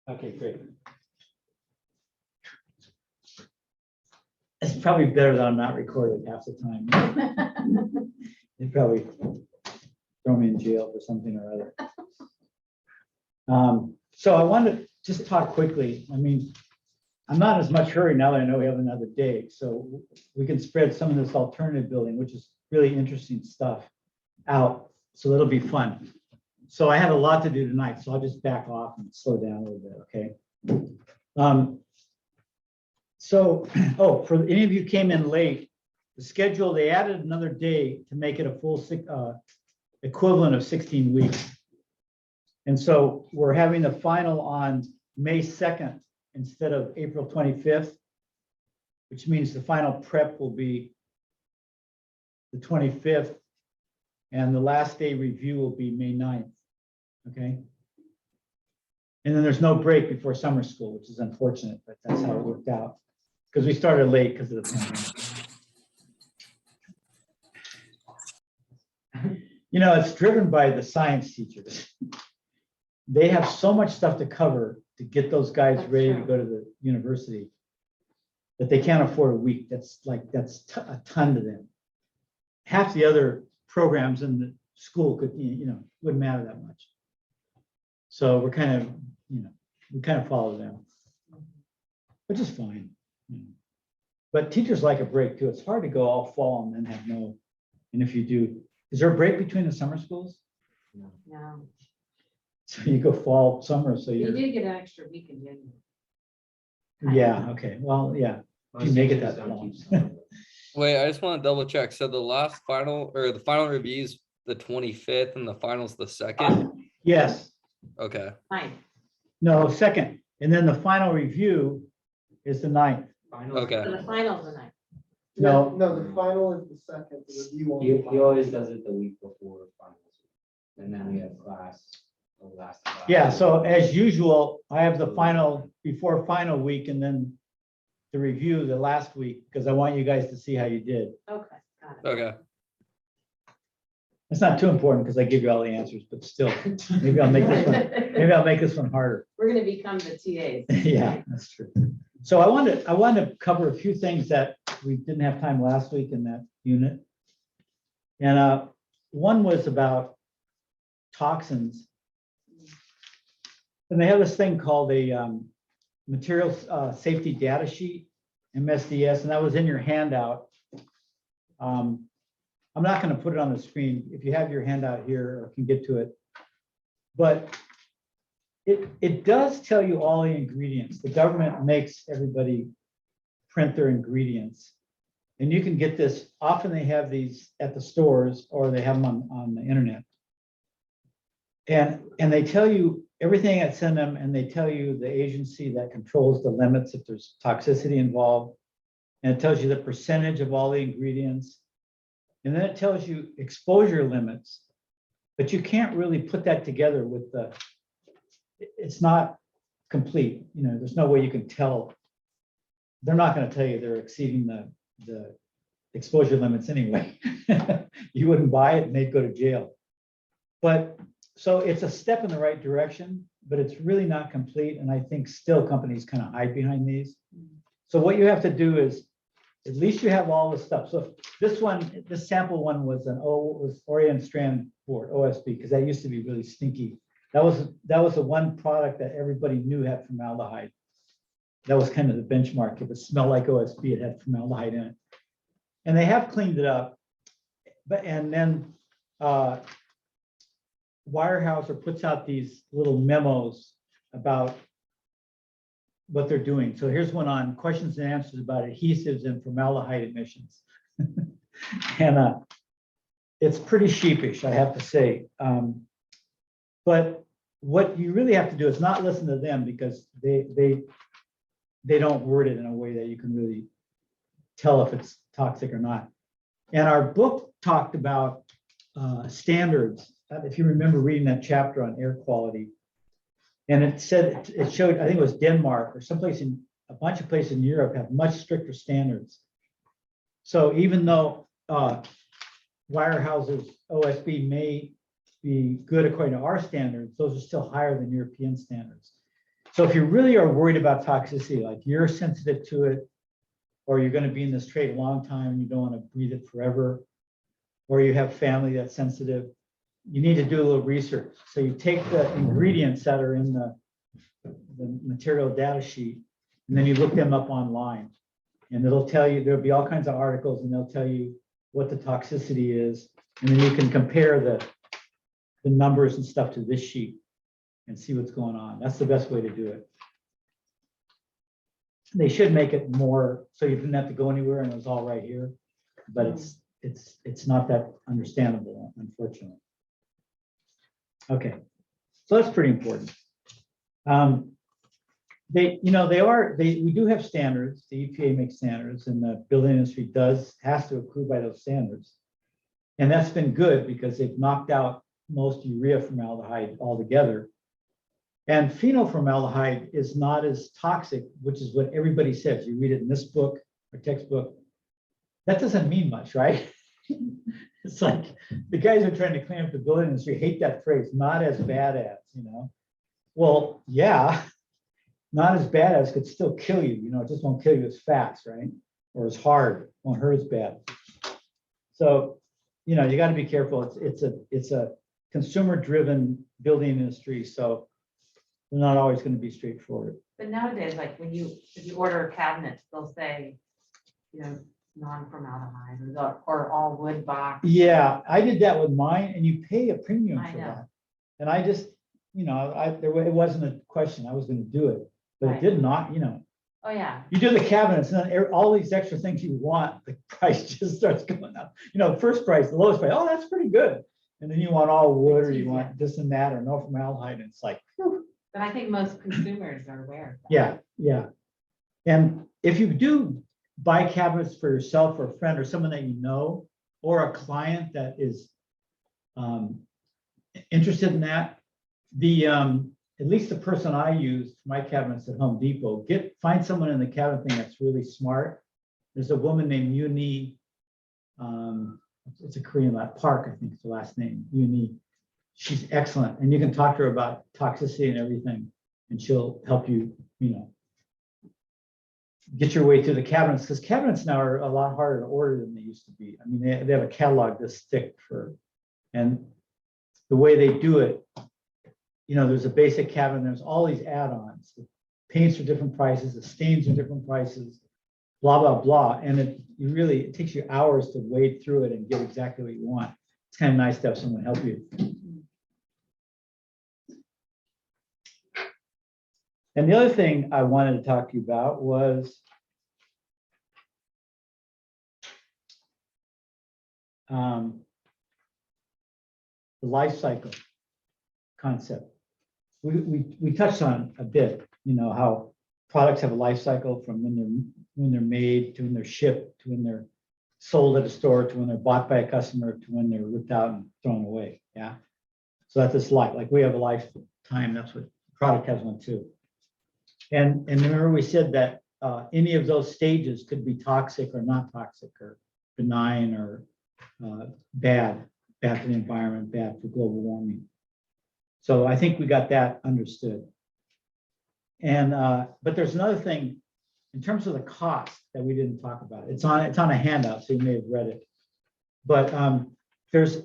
Okay, great. It's probably better that I'm not recorded half the time. They'd probably throw me in jail for something or other. So I wanted to just talk quickly. I mean, I'm not as much hurry now that I know we have another day, so we can spread some of this alternative building, which is really interesting stuff, out. So that'll be fun. So I have a lot to do tonight, so I'll just back off and slow down a little bit, okay? For any of you came in late, the schedule, they added another day to make it a full equivalent of 16 weeks. And so we're having the final on May 2nd instead of April 25th, which means the final prep will be the 25th, and the last day review will be May 9th, okay? And then there's no break before summer school, which is unfortunate, but that's how it worked out. Because we started late because of the pandemic. You know, it's driven by the science teachers. They have so much stuff to cover to get those guys ready to go to the university that they can't afford a week. That's a ton to them. Half the other programs in the school could, wouldn't matter that much. So we're kind of, we kind of follow them, which is fine. But teachers like a break too. It's hard to go all fall and then have no, and if you do, is there a break between the summer schools? No. So you go fall, summer, so You you did get an extra week in January. yeah, okay, well, yeah, if you make it that long. Wait, I just want to double check. So the last final or the final review is the 25th and the final's the 2nd. Yes, Okay. Fine. no, second, and then the final review is the 9th. Okay. So the finals the night. No. No, the final is the second, the review on He the final. always does it the week before finals. And then we have class, the last class. Yeah, so as usual, I have the final before final week and then the review the last week, because I want you guys to see how you did. Okay, got it. Okay. It's not too important because I give you all the answers, but still, maybe I'll make this one harder. We're gonna become the TAs. Yeah, that's true. So I wanted to cover a few things that we didn't have time last week in that unit. And one was about toxins. And they have this thing called a materials safety data sheet, MSDS, and that was in your handout. I'm not going to put it on the screen. If you have your handout here or can get to it, but it does tell you all the ingredients. The government makes everybody print their ingredients, and you can get this. Often they have these at the stores or they have them on the internet, and they tell you everything that's in them, and they tell you the agency that controls the limits if there's toxicity involved, and it tells you the percentage of all the ingredients, and then it tells you exposure limits, but you can't really put that together with the, it's not complete. There's no way you can tell. They're not going to tell you they're exceeding the exposure limits anyway. You wouldn't buy it and they'd go to jail. But so it's a step in the right direction, but it's really not complete. And I think still companies kind of hide behind these. So what you have to do is, at least you have all the stuff. So this sample one was was Orient Strand Board, OSB, because that used to be really stinky. That was the one product that everybody knew had formaldehyde. That was kind of the benchmark. If it smelled like OSB, it had formaldehyde in it. And they have cleaned it up. And then Weyerhaeuser puts out these little memos about what they're doing. So here's one on questions and answers about adhesives and formaldehyde emissions. And it's pretty sheepish, I have to say. But what you really have to do is not listen to them, because they don't word it in a way that you can really tell if it's toxic or not. And our book talked about standards. If you remember reading that chapter on air quality, and it showed, I think it was Denmark or a bunch of places in Europe have much stricter standards. So even though Weyerhaeuser's OSB may be good according to our standards, those are still higher than European standards. So if you really are worried about toxicity, like you're sensitive to it, or you're going to be in this trade a long time and you don't want to breathe it forever, or you have family that's sensitive, you need to do a little research. So you take the ingredients that are in the material data sheet, and then you look them up online. And it'll tell you, there'll be all kinds of articles, and they'll tell you what the toxicity is. And then you can compare the numbers and stuff to this sheet and see what's going on. That's the best way to do it. They should make it more so you didn't have to go anywhere and it was all right here, but it's not that understandable, unfortunately. Okay, so that's pretty important. We do have standards. The EPA makes standards, and the building industry has to accrue by those standards. And that's been good because they've knocked out most urea formaldehyde altogether. And phenylformaldehyde is not as toxic, which is what everybody says. You read it in this book or textbook. That doesn't mean much, right? It's like the guys who are trying to clean up the building industry hate that phrase, not as bad as, Well, yeah, not as bad as could still kill you, it just won't kill you as fast, right? Or as hard, won't hurt as bad. So, you got to be careful. It's a consumer-driven building industry, so they're not always going to be straightforward. But nowadays, like if you order a cabinet, they'll say, non-formaldehyde or all wood box. Yeah, I did that with mine, and you pay a premium I for know. that. And I just, it wasn't a question. I was going to do it, but it Right. did not, Oh, yeah. You do the cabinets, and then all these extra things you want, the price just starts going up. The first price, the lowest price, oh, that's pretty good. And then you want all wood, or you want this and that, or no formaldehyde, and it's like, whew. But I think most consumers are aware of that. Yeah, yeah. And if you do buy cabinets for yourself or a friend or someone that you know, or a client that is interested in that, at least the person I use for my cabinets at Home Depot, find someone in the cabinet thing that's really smart. There's a woman named Uni, it's a Korean Park, I think is the last name, Uni. She's excellent, and you can talk to her about toxicity and everything, and she'll help you, get your way through the cabinets, because cabinets now are a lot harder to order than they used to be. I mean, they have a catalog this thick and the way they do it, there's a basic cabinet, there's all these add-ons. The paints are different prices, the stains are different prices, blah, blah, blah. And it takes you hours to wade through it and get exactly what you want. It's kind of nice to have someone help you. And the other thing I wanted to talk to you about was the life cycle concept. We touched on a bit, how products have a life cycle from when they're made to when they're shipped to when they're sold at a store to when they're bought by a customer to when they're ripped out and thrown away. Yeah. So that's this life. Like we have a lifetime. That's what the product has one too. And remember we said that any of those stages could be toxic or not toxic or benign or bad for the environment, bad for global warming. So I think we got that understood. And but there's another thing in terms of the cost that we didn't talk about. It's on a handout, so you may have read it. But there's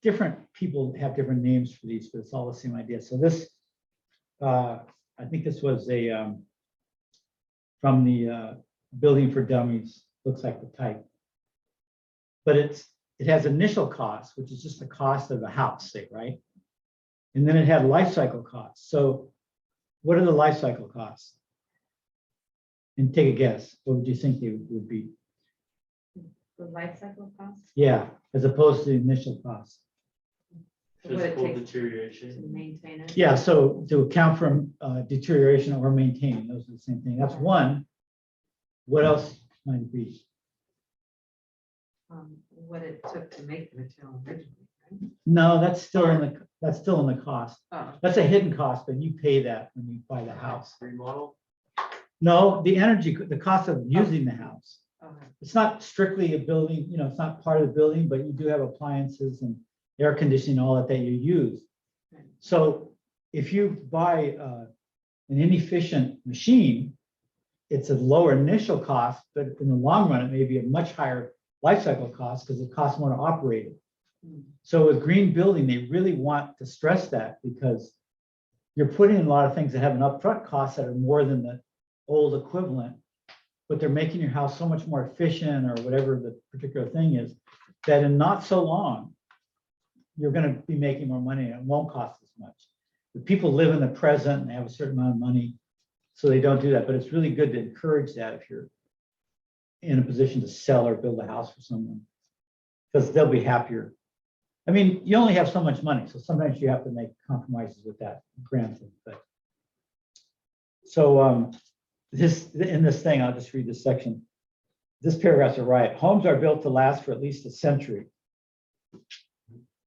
different people have different names for these, but it's all the same idea. So this, I think this was from the Building for Dummies, looks like the type. But it has initial costs, which is just the cost of the house, say, right? And then it had life cycle costs. So what are the life cycle costs? And take a guess. What would you think they would be? The life cycle cost? Yeah, as opposed to the initial costs. What it Physical takes to deterioration. maintain it? Yeah, so to account for deterioration or maintaining, those are the same thing. That's one. What else might it be? What it took to make the material originally, right? No, that's still in the cost. Oh, That's a hidden cost, but you pay that when you buy the house. Remodel. No, the cost of using the house. okay. It's not strictly a building, it's not part of the building, but you do have appliances and air conditioning, all that you use. Right. So if you buy an inefficient machine, it's a lower initial cost, but in the long run, it may be a much higher life cycle cost because it costs more to operate it. So with green building, they really want to stress that because you're putting in a lot of things that have an upfront cost that are more than the old equivalent, but they're making your house so much more efficient or whatever the particular thing is, that in not so long, you're going to be making more money and it won't cost as much. But people live in the present and they have a certain amount of money, so they don't do that. But it's really good to encourage that if you're in a position to sell or build a house for someone, because they'll be happier. I mean, you only have so much money, so sometimes you have to make compromises with that, granted. But so in this thing, I'll just read this section. This paragraph's a riot. Homes are built to last for at least a century.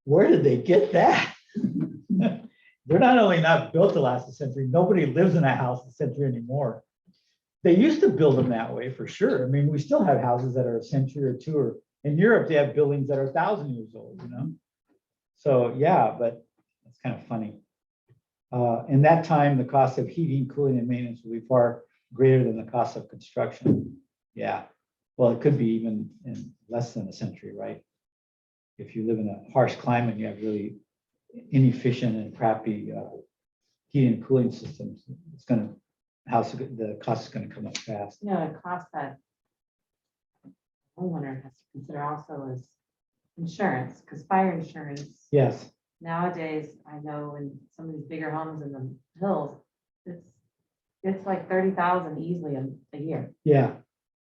Where did they get that? They're not only not built to last a century, nobody lives in a house a century anymore. They used to build them that way for sure. I mean, we still have houses that are a century or two, or in Europe, they have buildings that are 1,000 years old, you know? So yeah, but it's kind of funny. In that time, the cost of heating, cooling, and maintenance will be far greater than the cost of construction. Yeah, well, it could be even in less than a century, right? If you live in a harsh climate, you have really inefficient and crappy heating and cooling systems. It's going to the cost is going to come up fast. You know, a cost that homeowner has to consider also is insurance, because fire insurance Yes. nowadays, I know in some of these bigger homes in the hills, it's like 30,000 easily a year. Yeah.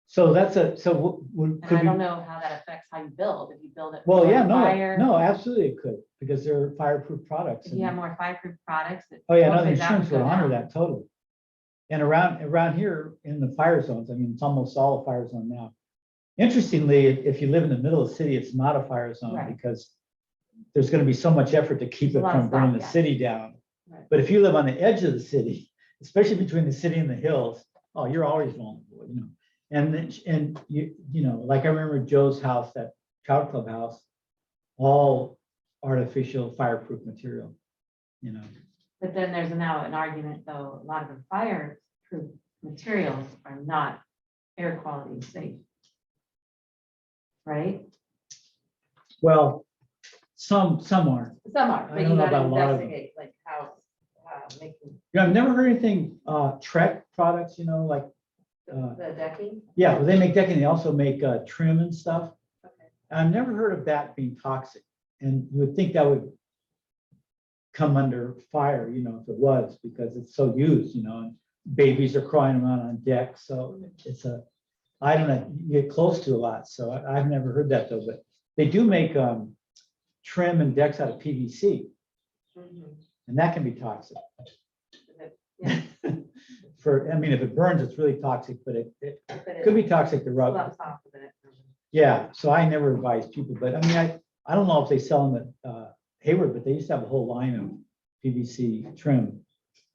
So that's And could I we, don't know how that affects how you build. If you build it. well, for yeah, fire, no, absolutely it could, because they're fireproof products. If you have more fireproof products. Oh, yeah, no, the hopefully that insurance would would go honor down. that totally. And around here in the fire zones, I mean, it's almost all a fire zone now. Interestingly, if you live in the middle of the city, it's not a fire zone Right. because there's going to be so much effort to keep There's it a lot of from burning the stuff, yeah. city down. Right. But if you live on the edge of the city, especially between the city and the hills, oh, you're always vulnerable, you know. And you know, like I remember Joe's house, that trout club house, all artificial fireproof material, you know. But then there's now an argument, though, a lot of the fireproof materials are not air quality safe. Right? Well, some are. Some are, I but you don't know gotta about a lot of them. investigate like how making Yeah, I've never heard anything, Trek products, you know, like, the decking. yeah, well, they make decking, they also make trim and stuff. Okay. I've never heard of that being toxic. And you would think that would come under fire, you know, if it was, because it's so used, you know, and babies are crying around on deck. So I don't know, you get close to a lot. So I've never heard that though, but they do make trim and decks out of PVC, and that can be toxic. Yeah. I mean, if it burns, it's really toxic, but it But could be it's toxic to a rub. lot softer than it. Yeah, so I never advise people, but I mean, I don't know if they sell them at Hayward, but they used to have a whole line of PVC trim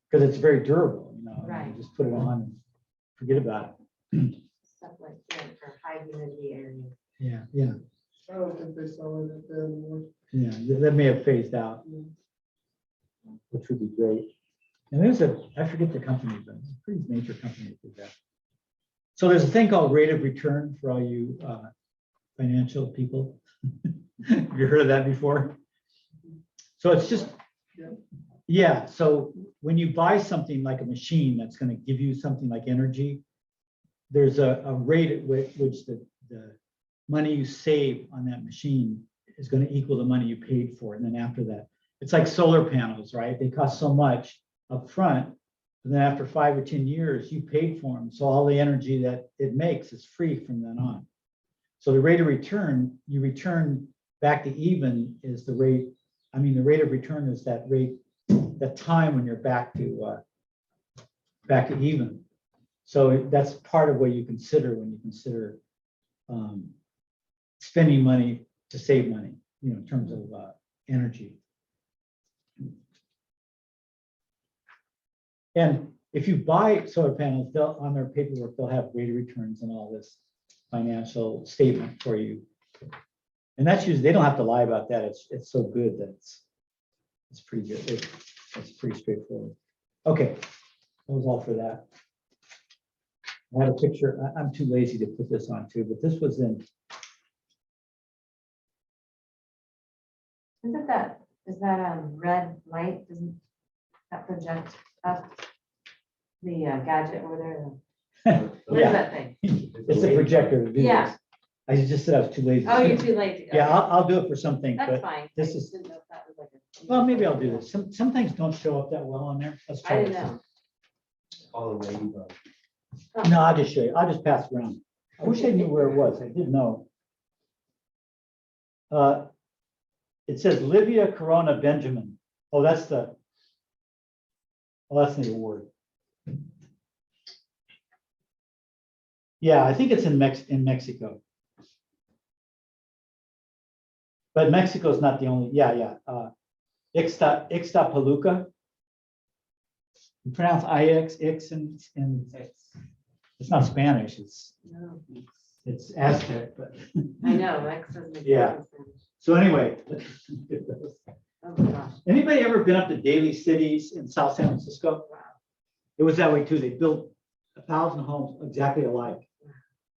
because it's very durable, you know. and Right. you just put it on and forget about it. Stuff like that for high humidity areas. Yeah, I don't think they sell it at there anymore. yeah, that may have phased out, which would be great. And I forget the company, but it's a pretty major company that did that. So there's a thing called rate of return for all you financial people. Have you heard of that before? So it's just, yeah, so when you buy something like a machine that's going to give you something like energy, there's a rate at which the money you save on that machine is going to equal the money you paid for it. And then after that, it's like solar panels, right? They cost so much up front, and then after 5 or 10 years, you paid for them. So all the energy that it makes is free from then on. So the rate of return, you return back to even is the rate. I mean, the rate of return is that rate, that time when you're back to even. So that's part of what you consider when you consider spending money to save money, you know, in terms of energy. And if you buy solar panels, they'll, on their paperwork, they'll have rate of returns and all this financial statement for you. And that's usually, they don't have to lie about that. It's so good that it's pretty good. It's pretty straightforward. Okay, that was all for that. I had a picture, I'm too lazy to put this on too, but this was in, Isn't that, is that red light, doesn't that project up the gadget over there? What is yeah, that thing? it's a projector. to do Yeah. this. I just said I was too lazy. Oh, you're too late to go. Yeah, I'll do it for something, That's but fine. this I is- didn't know if that was like a- well, maybe I'll do this. Some things don't show up that well on there. Let's try I didn't this. know. All the ladybug. No, I'll just show you. I'll just pass it around. I wish I knew where it was. I didn't know. It says Livia Corona Benjamin. Oh, that's the award. Yeah, I think it's in Mexico. But Mexico is not the only, yeah. Ixtapaluca. You pronounce IX, and it's not Spanish, No. it's Aztec, but. I know, X doesn't make Yeah. sense. So anyway, Oh my gosh. anybody ever been up to Daly Cities in South San Francisco? Wow. It was that way too. They built 1,000 homes exactly alike.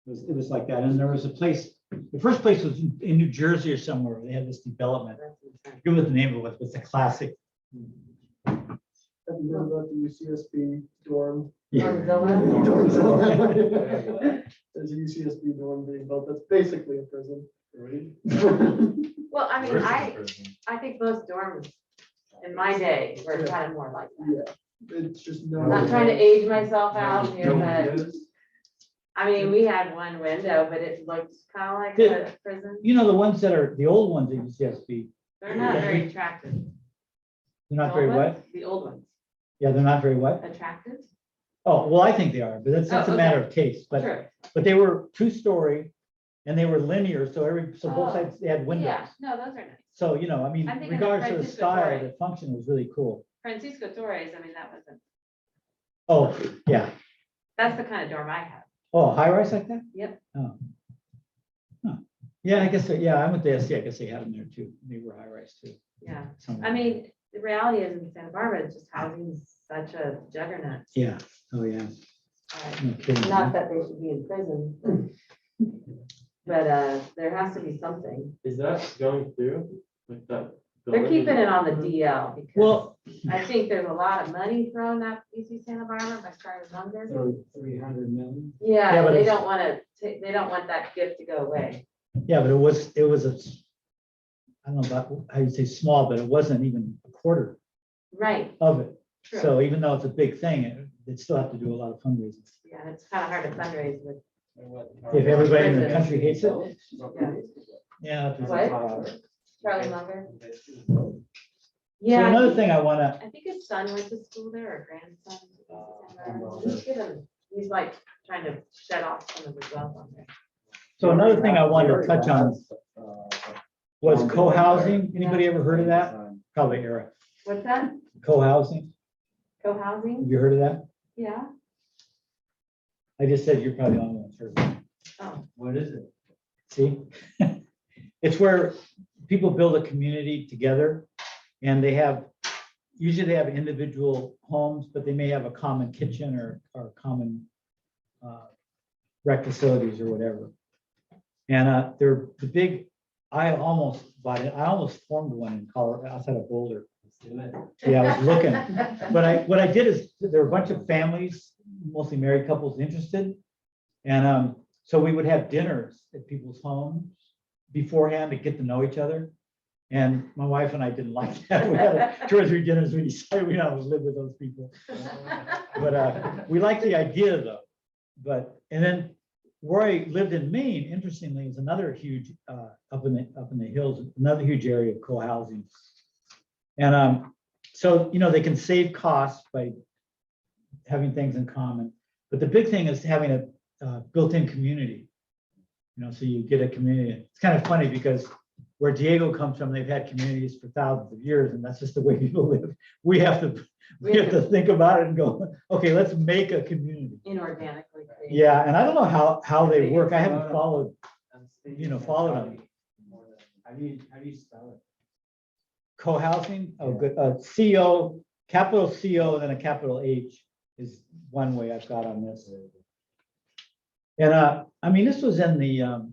It was like that. And there was a place, the first place was in New Jersey or somewhere. They had this development. That's I insane. forget what the name of it was, but it's a classic. Have you heard about the UCSB dorm? Yeah. Dormzilla? There's a UCSB dorm being built. That's basically a prison. Right? Well, I mean, I think most dorms in my day were Yeah. kind of more like that. Yeah, it's just no. I'm not trying to age myself out here, but I mean, we had one window, but it looked kind of like a prison. You know, the ones that are, the old ones at UCSB, They're not very attractive. they're not The very old what? ones? The old ones. Yeah, they're not very what? Attractive? Oh, well, I think they are, but that's Oh, a matter okay. of taste. But Sure. they were 2-story and they were linear, so both Oh, sides, they had windows. Yeah, no, those are nice. So, you know, I mean, I'm thinking of regardless of the Francisco style, Torre. the function was really cool. Francisco Torres, I mean, that wasn't, Oh, yeah. that's the kind of dorm I had. Oh, high rise like that? Yep. Oh. Huh. Yeah, I guess, yeah, I went to SC, I guess they had them there too. They were high rise too. Yeah. somewhere. I mean, the reality is in Santa Barbara, it's just housing is such a juggernaut. Yeah, oh, yeah. Uh, No kidding. Not that they should be in prison. But there has to be something. Is that going through with that? They're building? keeping it on the DL because Well, I think there's a lot of money thrown at UC Santa Barbara by private lenders. 300 million. Yeah, Yeah, but they it's- don't want to, they don't want that gift to go away. yeah, but it was I don't know about how you say small, but it wasn't even a quarter Right, of it. true. So even though it's a big thing, they'd still have to do a lot of fundraising. Yeah, it's kind of hard to fundraise with. If everybody in the country hates it, Yeah. yeah. What? Charlie Munger. So Yeah, another thing I wanna, I think his son went to school there or grandson. He's like trying to shut off some of his wealth on there. so another thing I wanted to touch on was co-housing. Anybody ever heard of that? Probably Eric. What's that? Co-housing. Have Co-housing? you heard of that? Yeah. I just said you're probably the only one who's heard of it. Oh, What is it? See? It's where people build a community together and usually they have individual homes, but they may have a common kitchen or common rec facilities or whatever. And they're the big, I almost bought it. I almost formed one in Colorado outside of Boulder. Yeah, I was looking. But what I did is there were a bunch of families, mostly married couples interested. And so we would have dinners at people's homes beforehand to get to know each other. And my wife and I didn't like that. We had 2 or 3 dinners. We decided we don't live with those people. But we liked the idea though. And then where I lived in Maine, interestingly, is another huge up in the hills, another huge area of co-housing. And so, you know, they can save costs by having things in common. But the big thing is having a built-in community. You know, so you get a community. It's kind of funny because where Diego comes from, they've had communities for thousands of years, and that's just the way people live. We have to think about it and go, okay, let's make a community. Inorganically. created. Yeah, and I don't know how they work. I haven't followed them. How do you spell it? Co-housing, oh, good, CO, capital CO and then a capital H is one way I've got on this. And I mean, this was in the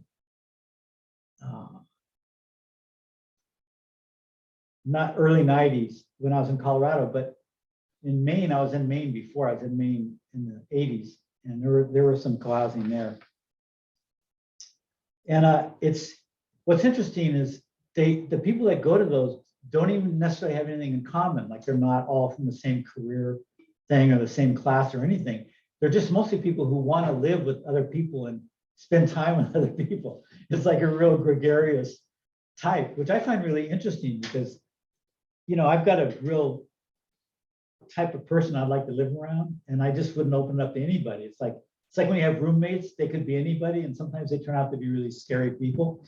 not early 90s when I was in Colorado, but in Maine, I was in Maine before. I was in Maine in the 80s, and there were some co-housing there. And it's what's interesting is the people that go to those don't even necessarily have anything in common. Like they're not all from the same career thing or the same class or anything. They're just mostly people who want to live with other people and spend time with other people. It's like a real gregarious type, which I find really interesting because, you know, I've got a real type of person I'd like to live around, and I just wouldn't open it up to anybody. It's like when you have roommates, they could be anybody, and sometimes they turn out to be really scary people.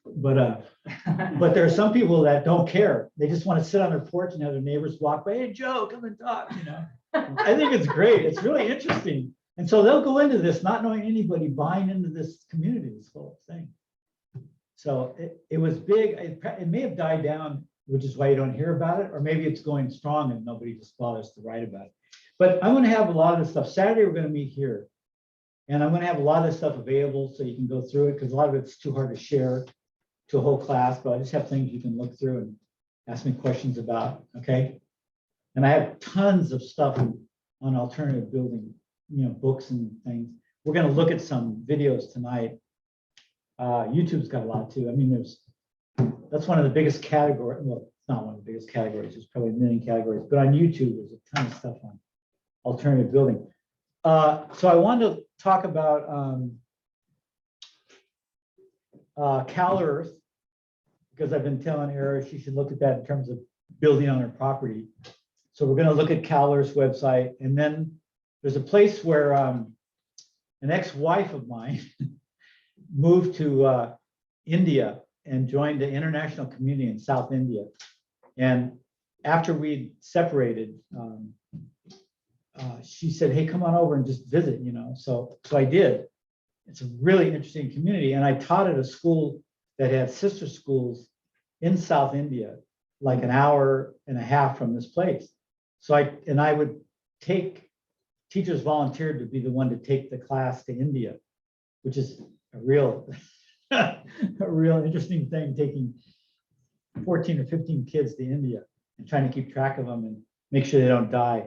But there are some people that don't care. They just want to sit on their porch and have their neighbors walk by. Hey, Joe, come and talk. You know, I think it's great. It's really interesting. And so they'll go into this not knowing anybody, buying into this community, this whole thing. So it was big. It may have died down, which is why you don't hear about it, or maybe it's going strong and nobody just bothers to write about it. But I'm going to have a lot of this stuff. Saturday, we're going to meet here. And I'm going to have a lot of this stuff available so you can go through it because a lot of it's too hard to share to a whole class, but I just have things you can look through and ask me questions about, okay? And I have tons of stuff on alternative building, you know, books and things. We're going to look at some videos tonight. YouTube's got a lot too. I mean, that's one of the biggest categories. Well, it's not one of the biggest categories. There's probably a million categories, but on YouTube, there's a ton of stuff on alternative building. So I wanted to talk about CalEarth, because I've been telling Era she should look at that in terms of building on her property. So we're going to look at CalEarth's website. And then there's a place where an ex-wife of mine moved to India and joined the international community in South India. And after we separated, she said, hey, come on over and just visit, you know. So I did. It's a really interesting community. And I taught at a school that had sister schools in South India, like an hour and a half from this place. So I would take, teachers volunteered to be the one to take the class to India, which is a real interesting thing, taking 14 or 15 kids to India and trying to keep track of them and make sure they don't die.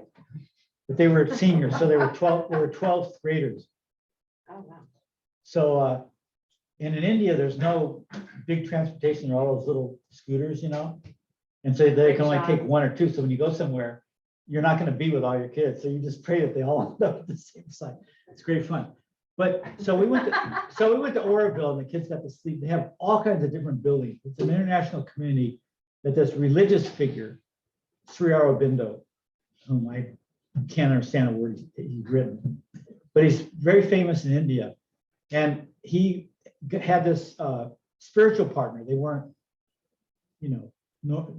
But they were seniors, so they were 12th graders. Oh, wow. So, and in India, there's no big transportation, there are all those little scooters, you know? And so they can only take one or two. So when you go somewhere, you're not going to be with all your kids. So you just pray that they all end up at the same site. It's great fun. But so we went to Oroville and the kids got to sleep. They have all kinds of different buildings. It's an international community that this religious figure, Sri Aurobindo, whom I can't understand a word he's written, but he's very famous in India. And he had this spiritual partner. They weren't, you know,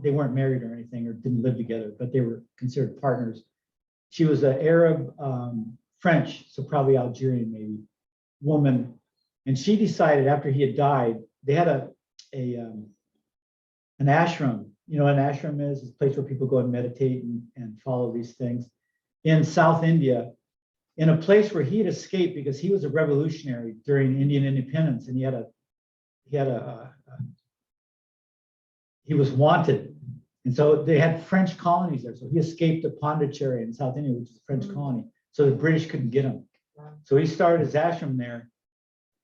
they weren't married or anything or didn't live together, but they were considered partners. She was an Arab, French, so probably Algerian maybe, woman. And she decided after he had died, they had an ashram. You know what an ashram is? It's a place where people go and meditate and follow these things in South India, in a place where he had escaped because he was a revolutionary during Indian independence, and he was wanted. And so they had French colonies there. So he escaped to Pondicherry in South India, which is a French colony. So the British couldn't get him. So he started his ashram there.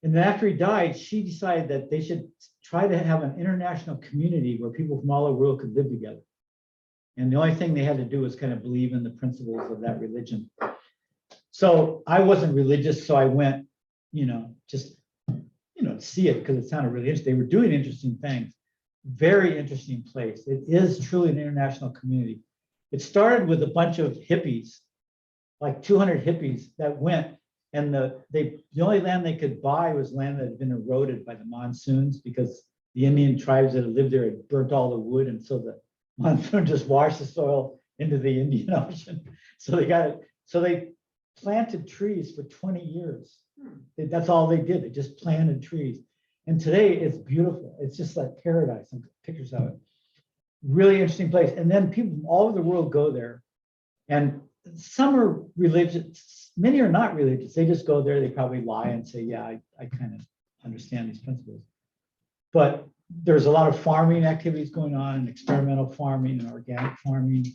And then after he died, she decided that they should try to have an international community where people from all over the world could live together. And the only thing they had to do was kind of believe in the principles of that religion. So I wasn't religious, so I went, you know, just, you know, see it because it sounded really interesting. They were doing interesting things. Very interesting place. It is truly an international community. It started with a bunch of hippies, like 200 hippies that went, and the only land they could buy was land that had been eroded by the monsoons because the Indian tribes that had lived there had burnt all the wood, and so the monsoon just washed the soil into the Indian Ocean. So they planted trees for 20 years. That's all they did. They just planted trees. And today it's beautiful. It's just like paradise. Some pictures of it. Really interesting place. And then people from all over the world go there. And some are religious, many are not religious. They just go there, they probably lie and say, yeah, I kind of understand these principles. But there's a lot of farming activities going on, and experimental farming and organic farming.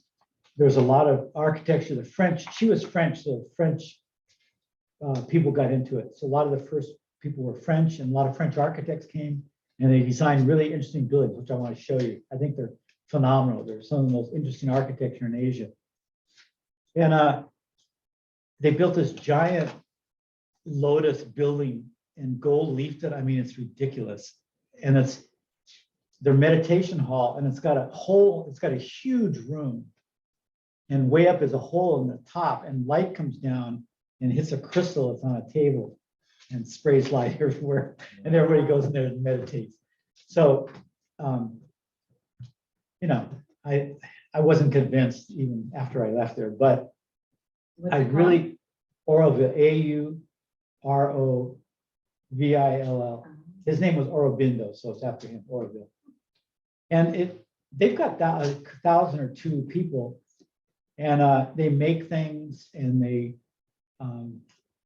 There's a lot of architecture. The French, she was French, so French people got into it. So a lot of the first people were French, and a lot of French architects came, and they designed really interesting buildings, which I want to show you. I think they're phenomenal. They're some of the most interesting architecture in Asia. And they built this giant lotus building and gold leafed it. I mean, it's ridiculous. And it's their meditation hall, and it's got a huge room. And way up is a hole in the top, and light comes down and hits a crystal that's on a table and sprays light everywhere. And everybody goes in there and meditates. So, you know, I wasn't convinced even after I left there, but What's I it called? really, Auroville, Auroville. His name was Aurobindo, so it's after him, Auroville. And they've got a 1,000 or 2 people, and they make things, and they,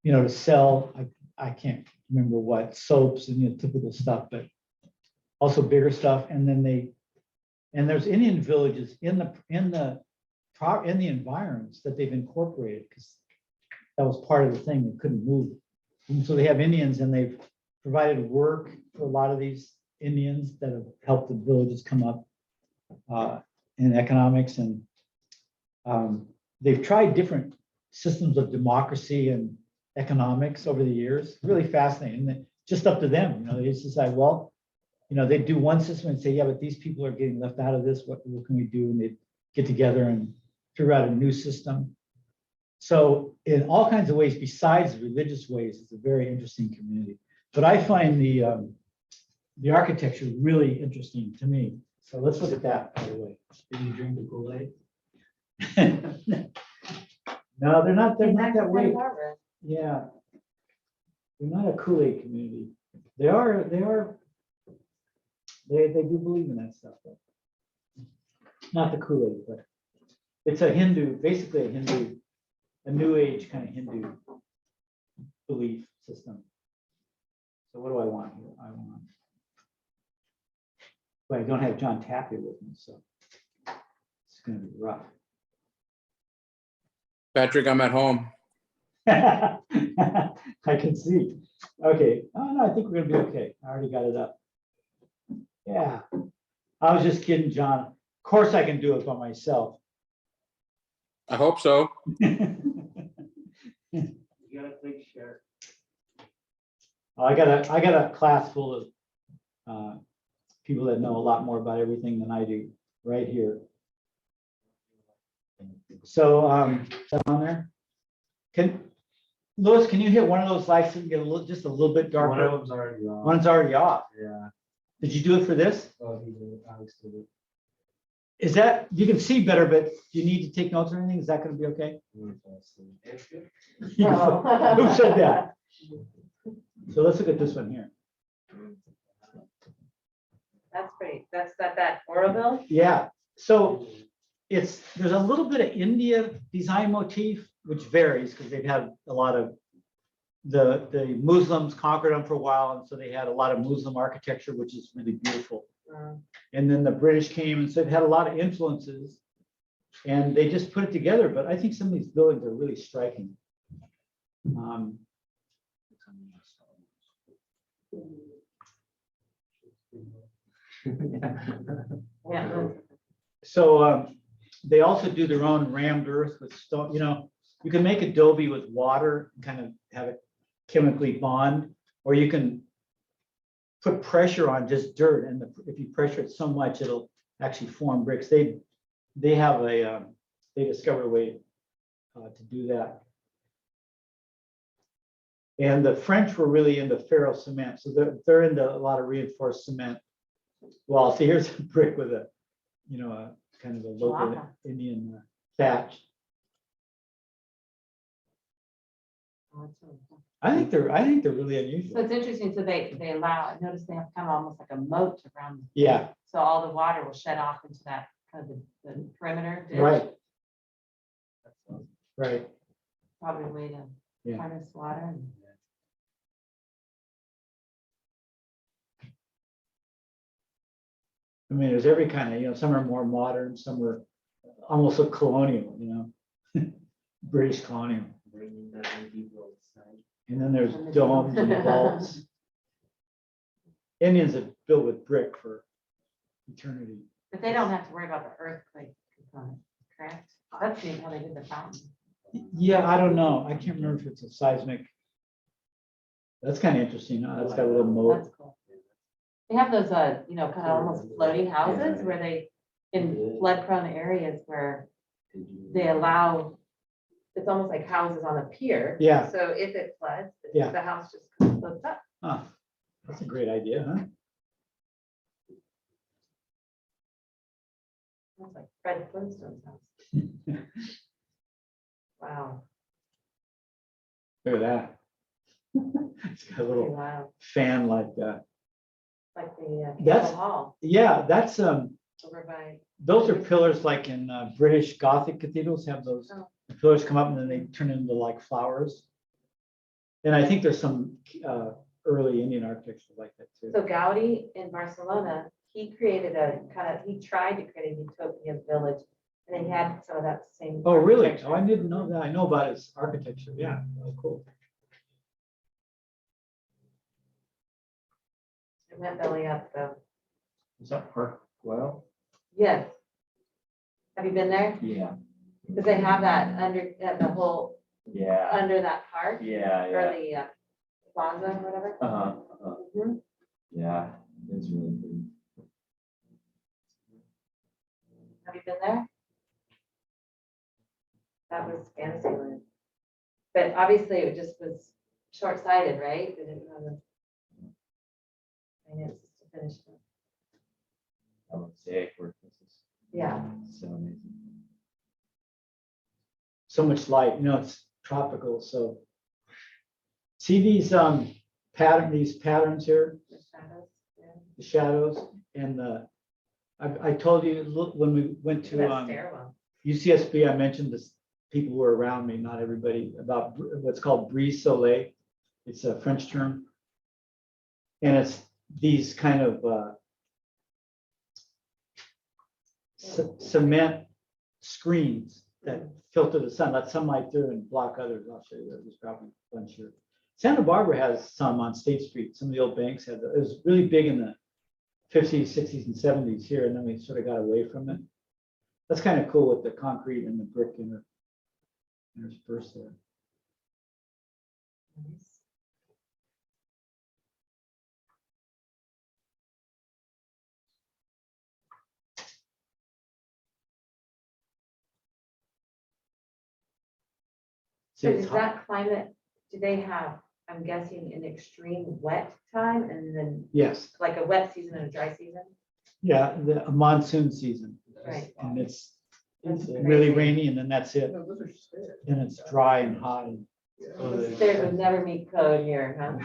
you know, to sell. I can't remember what, soaps and, you know, typical stuff, but also bigger stuff. And then there's Indian villages in the environs that they've incorporated, because that was part of the thing. They couldn't move. And so they have Indians, and they've provided work for a lot of these Indians that have helped the villages come up in economics. And they've tried different systems of democracy and economics over the years. Really fascinating. And just up to them, you know, they just decide, well, you know, they do one system and say, yeah, but these people are getting left out of this. What can we do? And they get together and figure out a new system. So in all kinds of ways, besides the religious ways, it's a very interesting community. But I find the architecture really interesting to me. So let's look at that, by the way. Did you drink the Kool-Aid? No, they're not Santa that way. Barbara. Yeah. They're not a Kool-Aid community. They do believe in that stuff, but not the Kool-Aid, but it's a Hindu, basically a New Age kind of Hindu belief system. So what do I want here? But I don't have John Tapia with me, so it's gonna be rough. Patrick, I'm at home. I can see. Okay. Oh, no, I think we're gonna be okay. I already got it up. Yeah. I was just kidding, John. Of course I can do it by myself. I hope so. You gotta click share. I got a class full of people that know a lot more about everything than I do right here. So is that on there? Louis, can you hit one of those lights and get just a little bit One darker? of them's already on. One's already off. Yeah. Did you do it for this? Oh, he did. Alex did it. Is that, you can see better, but do you need to take notes or anything? Is that going to be okay? It's good. Who said that? So let's look at this one here. That's pretty, that's that Auroville? Yeah, so there's a little bit of India design motif, which varies because they've had a lot of the Muslims conquered them for a while, and so they had a lot of Muslim architecture, which is really beautiful. And then the British came, and so they've had a lot of influences, and they just put it together. But I think some of these buildings are really striking. Yeah. So they also do their own rammed earth with stone. You know, you can make adobe with water and kind of have it chemically bond, or you can put pressure on just dirt, and if you pressure it so much, it'll actually form bricks. They have they discovered a way to do that. And the French were really into ferro cement, so they're into a lot of reinforced cement. Well, see, here's a brick with a, you know, a kind of a local Wow. Indian thatch. I think they're really So unusual. it's interesting, so they allow, I noticed they have kind of almost like a moat around. Yeah, So all the water will shed off into that kind of the perimeter. ditch. right. Right. probably a way to Yeah. harness water. And I mean, there's every kind of, some are more modern, some are almost look colonial, British colonial. Bringing that medieval side. And then there's domes and vaults. Indians have built with brick for eternity. But they don't have to worry about the earthquake component, correct? That's neat how they did the fountain. Yeah, I don't know. I can't remember if it's a seismic. That's kind of interesting. It's got a little moat. That's cool. They have those, kind of almost floating houses where they, in flood prone areas where they allow, it's almost like houses on a pier. Yeah. So if it floods, Yeah. the house just floats up. Huh. That's a great idea, huh? It's like Fred Flintstone's house. Wow. Look at that. It's got a Pretty little wild. fan like that. Like the That's- Campbell Hall Yeah, that's over by, those are pillars like in British Gothic cathedrals have those. Oh. The pillars come up and then they turn into like flowers. And I think there's some early Indian architecture like that too. so Gaudi in Barcelona, he created he tried to create a utopia village. And he had some of that same. Oh, really? architecture. Oh, I didn't know that. I know about his architecture. Yeah. Oh, cool. It went belly up though. Is that Park? Well. Yes. Have you been there? Yeah, Because they have that under, the whole, yeah, under that park yeah, or yeah. the plaza or whatever. Uh-huh, uh-huh. Mhm. Yeah, it's really pretty. Have you been there? That was fantasy land. But obviously it just was short-sighted, right? They didn't have the finances to finish it. I would say for this is Yeah. so amazing. So much light, it's tropical, so. See these patterns here, The shadows. Yeah. the shadows and I told you, look, when we went to That stairwell. UCSB, I mentioned this, people who were around me, not everybody, about what's called brise soleil. It's a French term. And it's these kind of cement screens that filter the sun, let sunlight through and block others. I'll show you. There's probably a bunch here. Santa Barbara has some on State Street. Some of the old banks had those. It was really big in the 50s, 60s, and 70s here, and then we sort of got away from it. That's kind of cool with the concrete and the brick interspersed there. Nice. See, So it's does hot. that climate, do they have, I'm guessing, an extreme wet time and then Yes, like a wet season and a dry season? yeah, a monsoon season, Right. and it's That's really crazy. rainy, and then that's it. No, those are stairs. Then it's dry and hot. And Yeah. The stairs would never meet code here, huh?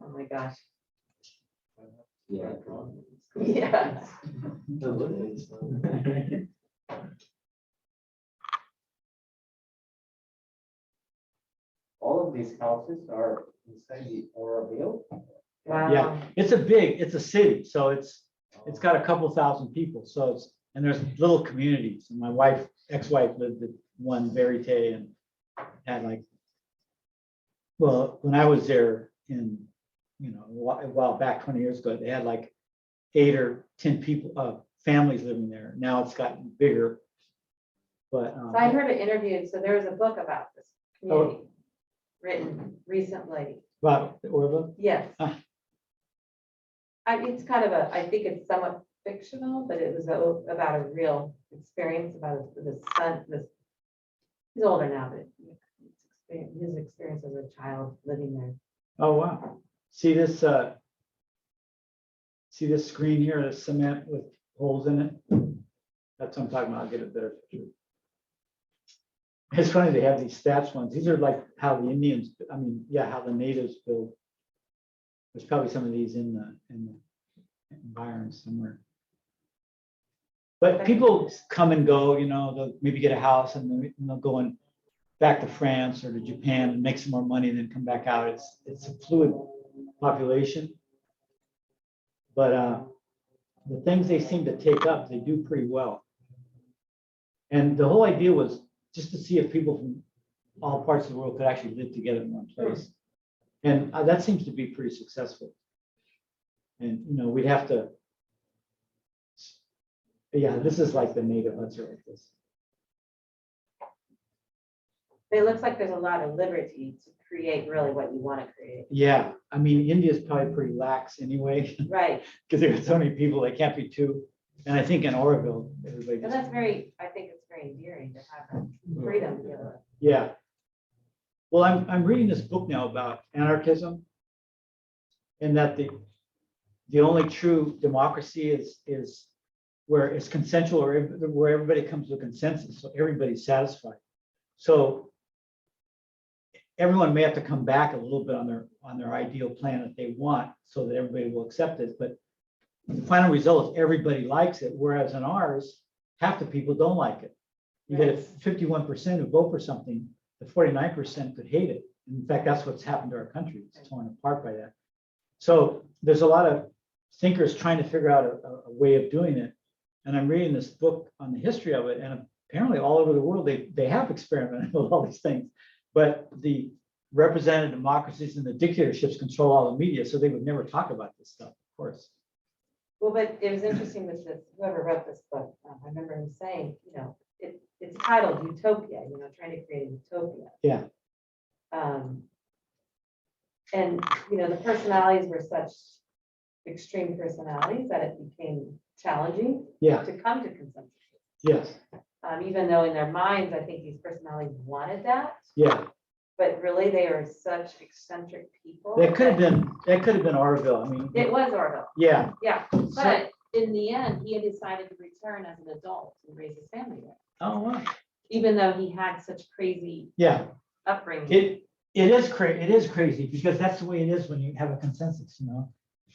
Oh my gosh. Yeah. Yeah. All of these houses are inside the Oroville. Wow. Yeah, it's a city, so it's got a couple thousand people, so and there's little communities. And my ex-wife lived at one Verite and had well, when I was there a while back, 20 years ago, they had like 8 or 10 people, families living there. Now it's gotten bigger. But So I heard an interview, so there was a book about this community written recently. about Orville, Yes. Huh. It's kind of I think it's somewhat fictional, but it was about a real experience about the son, he's older now, but his experience as a child living there. oh wow, see this screen here, the cement with holes in it? That's what I'm talking about. I'll get a better picture. It's funny they have these stats ones. These are like how the Indians, how the natives build. There's probably some of these in the environment somewhere. But people come and go, they'll maybe get a house and then they'll go and back to France or to Japan and make some more money and then come back out. It's a fluid population. But the things they seem to take up, they do pretty well. And the whole idea was just to see if people from all parts of the world could actually live together in one place. And that seems to be pretty successful. And, we'd have to, yeah, this is like the native huts are like this. It looks like there's a lot of liberty to create really what you want to create. Yeah, I mean, India's probably pretty lax anyway, Right. because there's so many people, they can't be two. And I think in Oroville, everybody And just, that's I think it's very endearing to have that freedom to be able to. yeah. Well, I'm reading this book now about anarchism. And that the only true democracy is where it's consensual or where everybody comes to a consensus, so everybody's satisfied. So everyone may have to come back a little bit on their ideal plan that they want so that everybody will accept it. But the final result is everybody likes it, whereas in ours, half the people don't like it. You get a 51% who vote for something, the 49% could hate it. In fact, that's what's happened to our country. It's torn apart by that. So there's a lot of thinkers trying to figure out a way of doing it. And I'm reading this book on the history of it. And apparently all over the world, they have experimented with all these things. But the representative democracies and the dictatorships control all the media. So they would never talk about this stuff, of course. Well, but it was interesting with this, whoever wrote this book, I remember him saying, it's titled Utopia, trying to create a utopia. Yeah. And, the personalities were such extreme personalities that it became challenging Yeah. to come to consensus. Yes. Even though in their minds, I think these personalities wanted that, Yeah. but really they are such eccentric people. That could have been Orville. I mean, It was Orville, yeah. yeah, So- but in the end, he had decided to return as an adult and raise his family there, Oh, wow. even though he had such crazy Yeah. upbringing. It is crazy because that's the way it is when you have a consensus,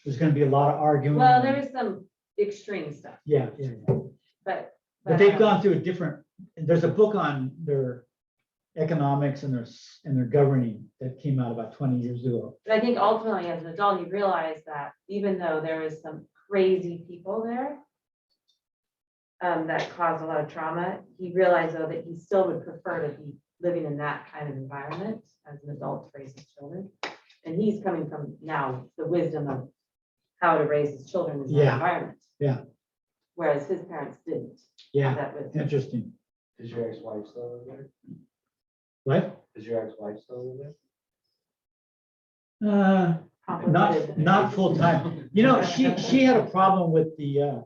There's going to be a lot of arguing. Well, there was some extreme stuff, Yeah, yeah, yeah. but. But they've gone through there's a book on their economics and their governing that came out about 20 years ago. But I think ultimately, as an adult, you realize that even though there was some crazy people there that caused a lot of trauma, he realized though that he still would prefer to be living in that kind of environment as an adult to raise his children. And he's coming from now the wisdom of how to raise his children in that Yeah. environment. Yeah. Whereas his parents didn't. Yeah, That was interesting. Is your ex-wife still over there? What? Is your ex-wife still over there? complicated. Not full time. She had a problem with the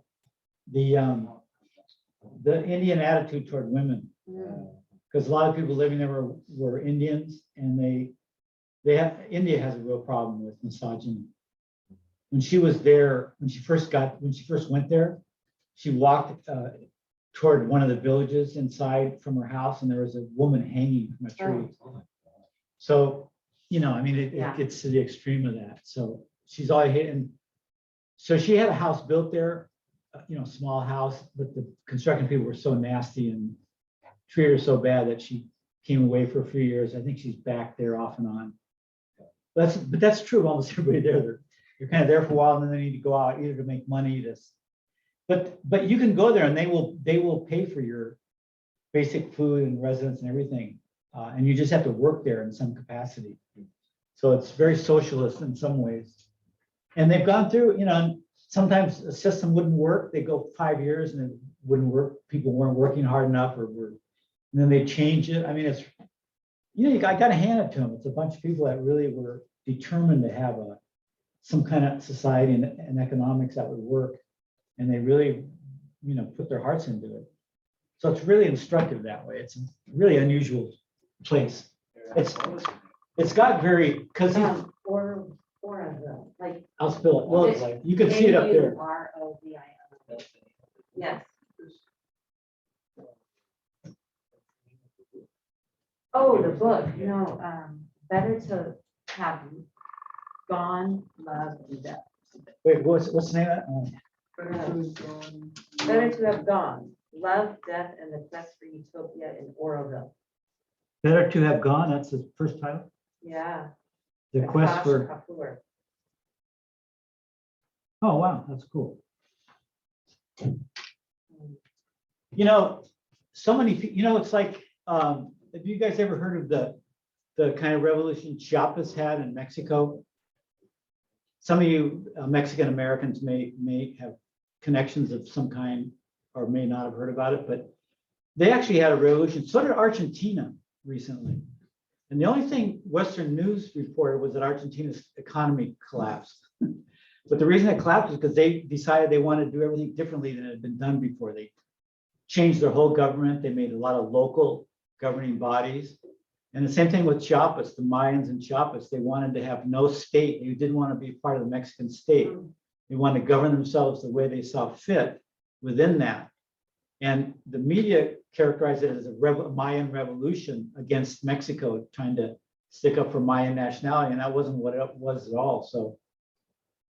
Indian attitude toward women. Mm. Because a lot of people living there were Indians, and India has a real problem with misogyny. When she was there, when she first went there, she walked toward one of the villages inside from her house, and there was a woman hanging from a tree. So, it Yeah. gets to the extreme of that. So she's always hating. So she had a house built there, small house, but the construction people were so nasty and treated her so bad that she came away for a few years. I think she's back there off and on. But that's true of almost everybody there. You're kind of there for a while, and then they need to go out either to make money. But you can go there, and they will pay for your basic food and residence and everything, and you just have to work there in some capacity. So it's very socialist in some ways. And they've gone through, sometimes a system wouldn't work. They go 5 years and it wouldn't work. People weren't working hard enough, and then they change it. I mean, it's, I got to hand it to them. It's a bunch of people that really were determined to have some kind of society and economics that would work. And they really, put their hearts into it. So it's really instructive that way. It's a really unusual place. It's got because Or like. I'll spill it. Well, you can see it up there. AUROVIL. Yes. Oh, the book, better to have gone, love, and death. Wait, what's the name of that? Better to have gone, love, death, and the quest for utopia in Oroville. Better to have gone, that's the first title. Yeah. The quest for, Kapoor. oh, wow, that's cool. You know, so many, you know, it's like, have you guys ever heard of the kind of revolution Chiapas had in Mexico? Some of you Mexican Americans may have connections of some kind or may not have heard about it, but they actually had a revolution. So did Argentina recently. And the only thing Western news reported was that Argentina's economy collapsed. But the reason it collapsed is because they decided they wanted to do everything differently than it had been done before. They changed their whole government. They made a lot of local governing bodies. And the same thing with Chiapas, the Mayans in Chiapas, they wanted to have no state. They didn't want to be part of the Mexican state. They wanted to govern themselves the way they saw fit within that. And the media characterized it as a Mayan revolution against Mexico, trying to stick up for Mayan nationality. And that wasn't what it was at all. So,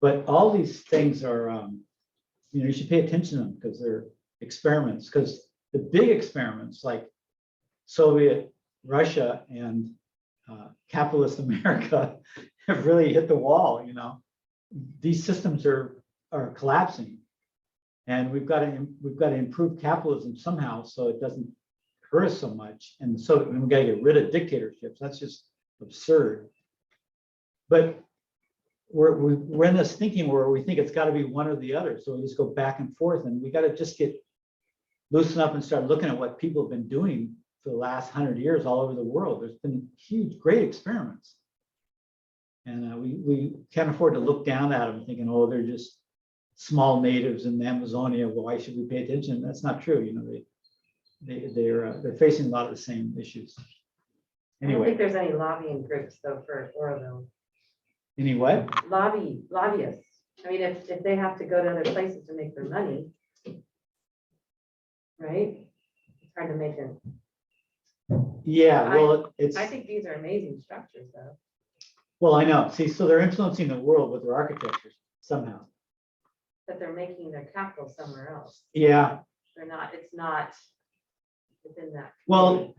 but all these things are, you know, you should pay attention to them because they're experiments. Because the big experiments like Soviet Russia and capitalist America have really hit the wall. You know, these systems are collapsing, and we've got to improve capitalism somehow so it doesn't hurt us so much. And so we got to get rid of dictatorships. That's just absurd. But we're in this thinking where we think it's got to be one or the other. So we just go back and forth, and we got to just get loosen up and start looking at what people have been doing for the last 100 years all over the world. There's been huge, great experiments. And we can't afford to look down at them thinking, oh, they're just small natives in Amazonia. Well, why should we pay attention? That's not true. You know, they're facing a lot of the same issues. I don't think Anyway, there's any lobbying groups though for Oroville. anyway, Lobbyists. I mean, if they have to go to other places to make their money, right? It's hard to make it. yeah, well, it's, I think these are amazing structures though. well, I know. See, so they're influencing the world with their architecture somehow. That they're making their capital somewhere else. Yeah, They're not, it's not within that. well,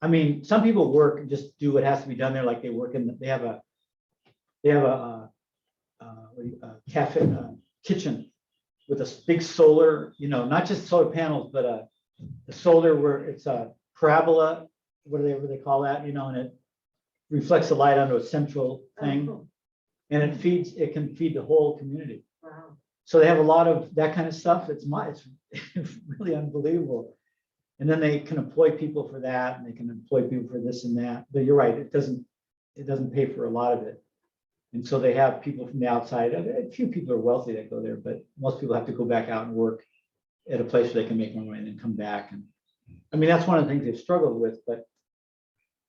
I mean, some people work and just do what has to be done there, like they work in, they have a cafe, kitchen with a big solar, you know, not just solar panels, but a solar where it's a parabola, whatever they call that, you know, and it reflects the light onto a central thing, cool. and it can feed the whole community. Wow. So they have a lot of that kind of stuff. It's really unbelievable. And then they can employ people for that, and they can employ people for this and that. But you're right, it doesn't pay for a lot of it. And so they have people from the outside. A few people are wealthy that go there, but most people have to go back out and work at a place where they can make more money and then come back. And I mean, that's one of the things they've struggled with. But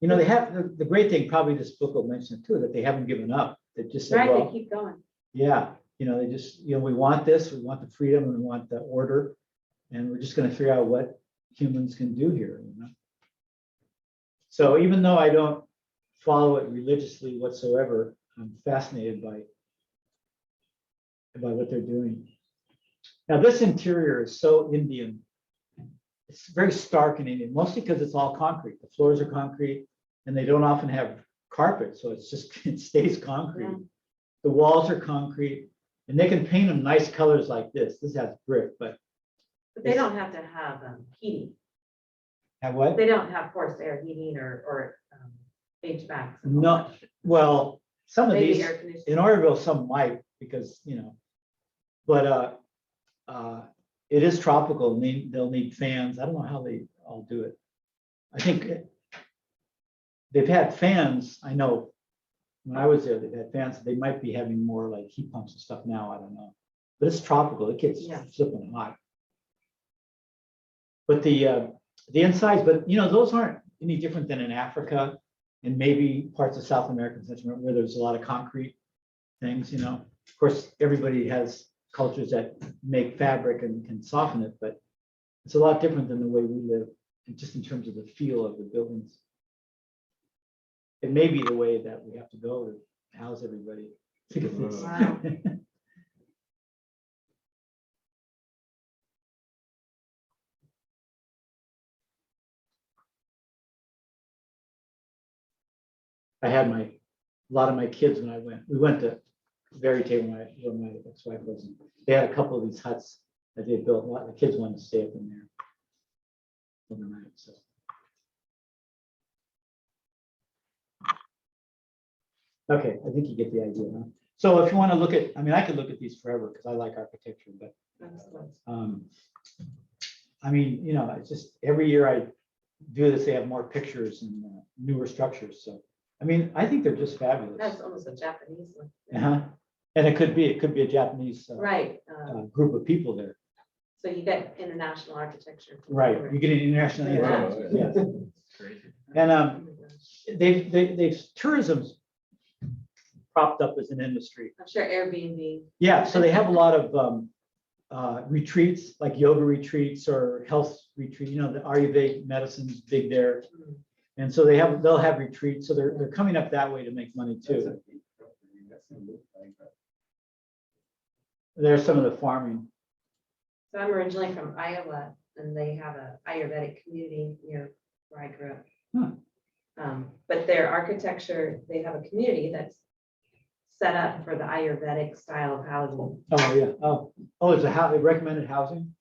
you know, they have the great thing. Probably this book will mention it too, that they haven't given up. They just said, Right, well, they keep going. yeah, you know, they just, you know, we want this, we want the freedom, and we want the order, and we're just going to figure out what humans can do here, you know. So even though I don't follow it religiously whatsoever, I'm fascinated by what they're doing. Now, this interior is so Indian. It's very stark in Indian, mostly because it's all concrete. The floors are concrete, and they don't often have carpet, so it's just, it stays concrete. Yeah. The walls are concrete, and they can paint them nice colors like this. This has brick, but But they don't have to have heating. have what? They don't have forced air heating or HVAC. No, well, some of Maybe these, air in conditioning. Oroville, some might, because, you know, but it is tropical, and they'll need fans. I don't know how they all do it. I think they've had fans, I know, when I was there, they've had fans. They might be having more like heat pumps and stuff now, I don't know. But it's tropical, it gets Yeah. flipping hot. But the insides, but you know, those aren't any different than in Africa and maybe parts of South America, where there's a lot of concrete things, you know. Of course, everybody has cultures that make fabric and can soften it, but it's a lot different than the way we live, just in terms of the feel of the buildings. It may be the way that we have to go to house everybody. Look at this. Wow. I had a lot of my kids when we went to Verite where my ex-wife was. They had a couple of these huts that they built. A lot of the kids wanted to stay up in there overnight, so. Okay, I think you get the idea, huh? So if you want to look at, I mean, I could look at these forever because I like architecture, but I mean, it's just every year I do this, they have more pictures and newer structures. So, I mean, I think they're just fabulous. That's almost a Japanese one. Uh-huh. And it could be a Japanese Right. group of people there. So you get international architecture. Right. You get an international. Yeah. Yes. Crazy. And Oh my gosh. they've tourism's propped up as an industry. I'm sure Airbnb. Yeah, so they have a lot of retreats, like yoga retreats or health retreat, the Ayurvedic medicine's big there. Mm. And so they'll have retreats, so they're coming up that way to make money too. There's some of the farming. So I'm originally from Iowa, and they have a Ayurvedic community near where I grew up. But their architecture, they have a community that's set up for the Ayurvedic style of housing. Oh, yeah. Oh, it's recommended housing,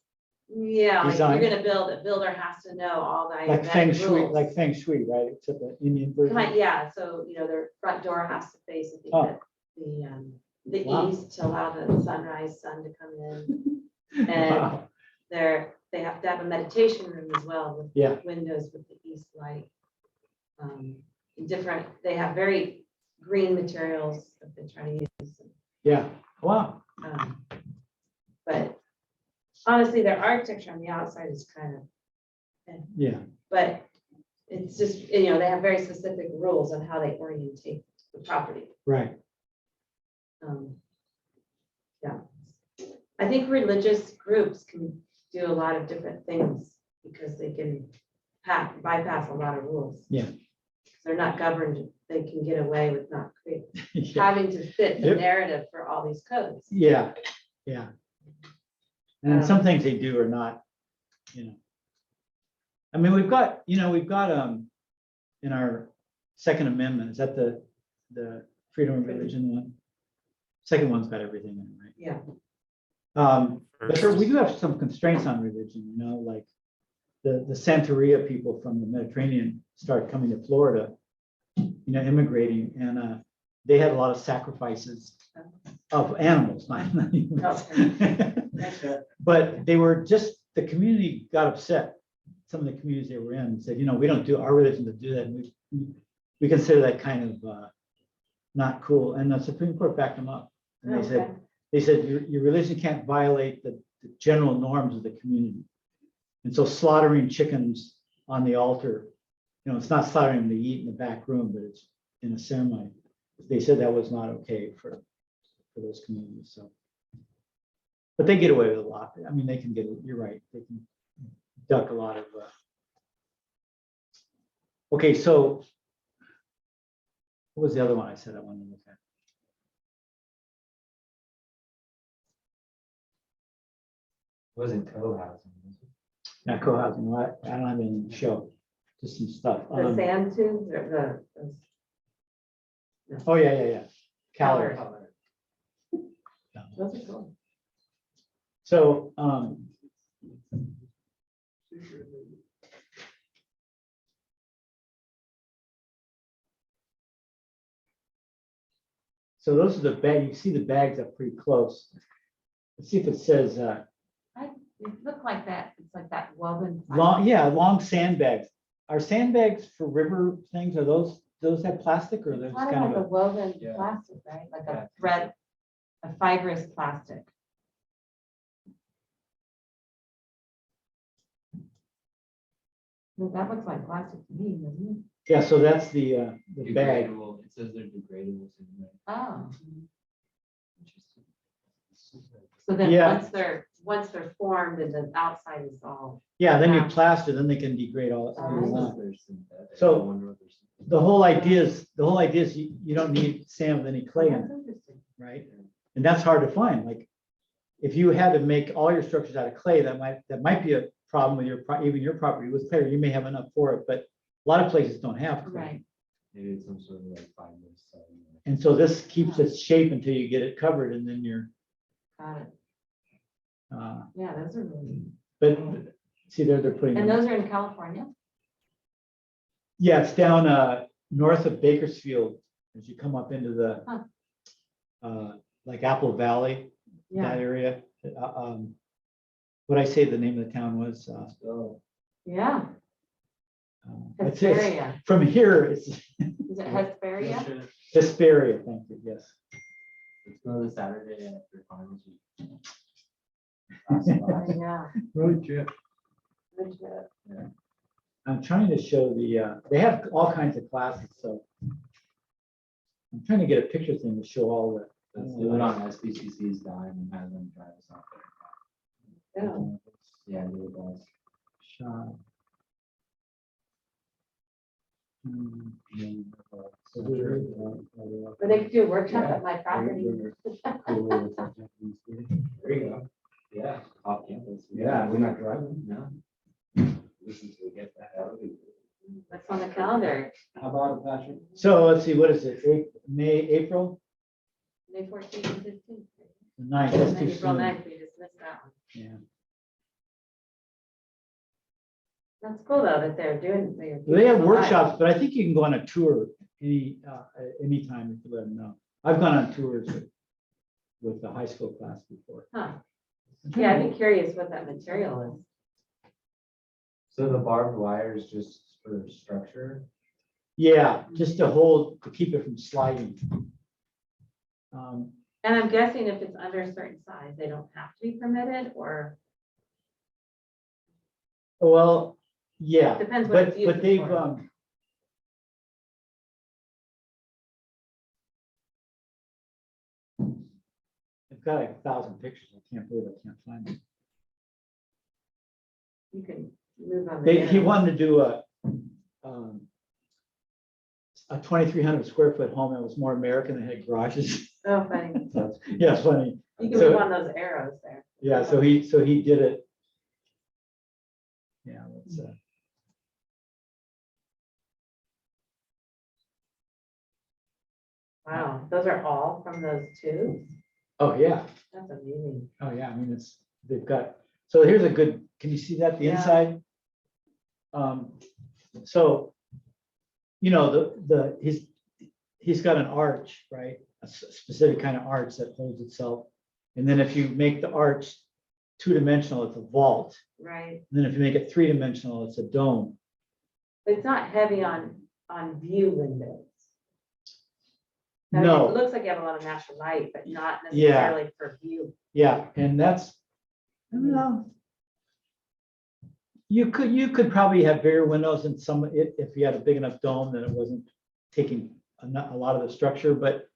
Yeah, like Design. you're gonna build, a builder has to know all the like feng Ayurvedic shui, rules. like feng shui, right? Except the Indian version. Yeah, so, their front door has to face, I think, Oh. the Wow. east to allow the sunrise sun to come in. And Wow. they have to have a meditation room as well with Yeah. windows with the east light. They have very green materials that they try to use. Yeah. Wow. But honestly, their architecture on the outside is kind of, Yeah. but it's just, they have very specific rules on how they orientate the property. Right. Yeah. I think religious groups can do a lot of different things because they can bypass a lot of rules. Yeah. They're not governed, they can get away with not Yeah. having to fit the Yep. narrative for all these codes. Yeah. Yeah. And some things they do are not, I mean, we've got in our Second Amendment, is that the freedom of religion one? Second one's got everything in it, right? Yeah. But we do have some constraints on religion, like the Santeria people from the Mediterranean started coming to Florida, immigrating, and they had a lot of sacrifices of animals, not Okay. but they were just, the community got upset. Some of the communities they were in and said, we don't do our religion to do that. And we consider that kind of not cool. And the Supreme Court backed them up. And they said your religion can't violate the general norms of the community. And so slaughtering chickens on the altar, it's not slaughtering them to eat in the back room, but it's in a ceremony. They said that was not okay for those communities. So, but they get away with a lot. I mean, they can get, you're right, they can duck a lot of. Okay, so what was the other one I said I wanted to look at? Wasn't co-housing, was it? Not co-housing, right? I don't have any to show, just some stuff. The sand tubes or Oh, yeah. Calories. those are cool. So, so those are the bag, you see the bags up pretty close. Let's see if it says, It looked like that, it's like that woven. long sandbags. Are sandbags for river things, are those have plastic or those Kind kind of like a of, woven Yeah. plastic, right? Like Yeah. a thread, a fibrous plastic. Well, that looks like plastic to me, doesn't it? yeah, so that's the bag. Degradable, it says they're degradable. so they're- Oh, Interesting. so then Yeah. once they're formed and the outside is all. Yeah, then you Yeah. plaster, then they can degrade all. Oh, you I see. want. They're synthetic. So- I wonder what they're synthetic. The whole idea is you don't need sand with any clay in That's it, interesting. right? And that's hard to find. Like, if you had to make all your structures out of clay, that might be a problem with even your property with clay. You may have enough for it, but a lot of places don't have clay. Right. Maybe it's some sort of like fibrous. And so this keeps its shape until you get it covered and then you're, Got it. uh, Yeah, those are really, but see there, they're putting. and them- those are in California? Yeah, it's down north of Bakersfield as you come up into the like Apple Valley, that Yeah, area. What I say the name of the town was, Oh, yeah. it's Hesperia. from here, it's Is it Hesperia? Hesperia, thank you, yes. let's go this Saturday after finals week. Oh, yeah. Road trip. Good trip. I'm trying to show they have all kinds of classes, so. I'm trying to get a picture thing to show all the. Let's do it on SBCC's dime and have them drive us out there. Yeah. Yeah, do it, guys. Shot. But they could do a workshop at my property. There you go. Yeah, off campus. Yeah, we're not driving. No. Listen to it, get that. That would be That's on the calendar, How about it, Patrick? So let's see, what is it, April May 14th and 15th. the 9th, that's And then too April soon. 9th, we just missed that one. Yeah. That's cool though, that they're doing. They have workshops, but I think you can go on a tour anytime if you let them know. I've gone on tours with the high school class before. Huh. Yeah, I'd be curious what that material is. So the barbed wire is just for structure? Yeah, just to keep it from sliding. And I'm guessing if it's under a certain size, they don't have to be permitted, or Well, yeah, depends what it's but used they've, for. they've got like 1,000 pictures. I can't believe I can't find them. You can move on. He internet. wanted to do a 2,300 square foot home that was more American than had garages. Oh, funny. Yeah, it's funny. You can So- move on those arrows there. Yeah, so he did it. Yeah, let's, Wow, those are all from those tubes? oh, yeah. That's amazing. Oh, yeah, I mean, they've got, so here's a good, can you see that, the Yeah. inside? So, you know, he's got an arch, right? A specific kind of arch that holds itself. And then if you make the arch two-dimensional, it's a vault. Right. And then if you make it three-dimensional, it's a dome. But it's not heavy on view windows. I mean, No. It looks like you have a lot of natural light, but not Yeah. necessarily for view. Yeah, and that's, I don't know. You could probably have bigger windows in some, if you had a big enough dome that it wasn't taking a lot of the structure, but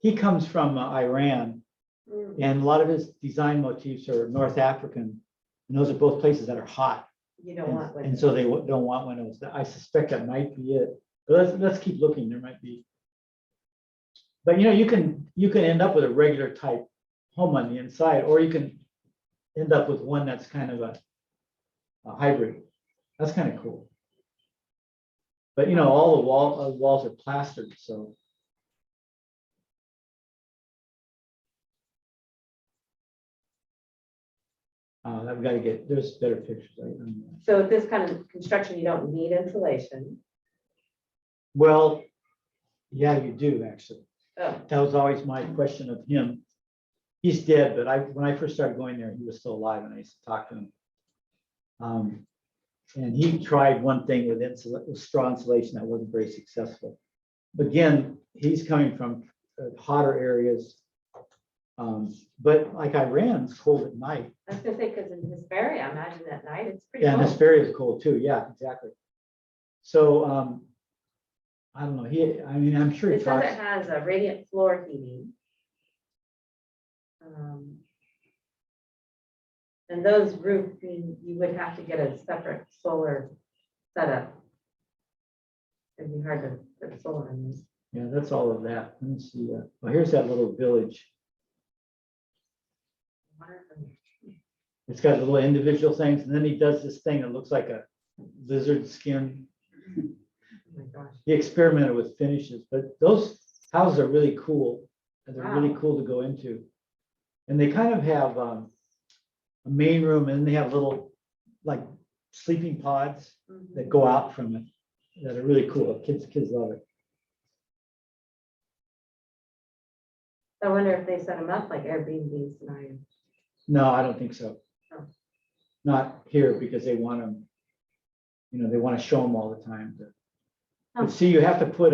he comes from Iran Mm, and a lot of his design motifs are North African. And those are both places that are hot. You don't want. And so they don't want windows. I suspect that might be it. But let's keep looking. There might be. But you know, you can end up with a regular type home on the inside, or you can end up with one that's kind of a hybrid. That's kind of cool. But you know, all the walls are plastered, so. I've got to get, there's better pictures. So with this kind of construction, you don't need insulation. Well, yeah, you do actually. Oh, That was always my question of him. He's dead, but when I first started going there, he was still alive and I used to talk to him. And he tried one thing with straw insulation that wasn't very successful. Again, he's coming from hotter areas. But like Iran's cold at night. I was gonna say, because in Hesperia, I imagine at night, it's pretty Yeah, and cold. Hesperia is cold too. Yeah, exactly. So I don't know. I'm sure he It says talks. it has a radiant floor heating. And those roofing, you would have to get a separate solar setup. It'd be hard to put solar in this. Yeah, that's all of that. Let me see. Well, here's that little village. It's got little individual things, and then he does this thing that looks like a lizard skin Oh my gosh. He experimented with finishes, but those houses are really cool. And they're really Wow. cool to go into. And they kind of have a main room and they have little like sleeping pods Mhm. that go out from it that are really cool. Kids love it. I wonder if they set them up like Airbnb scenario. No, I don't think so. Oh. Not here because they want them, they want to show them all the time. Oh. But see, you have to put,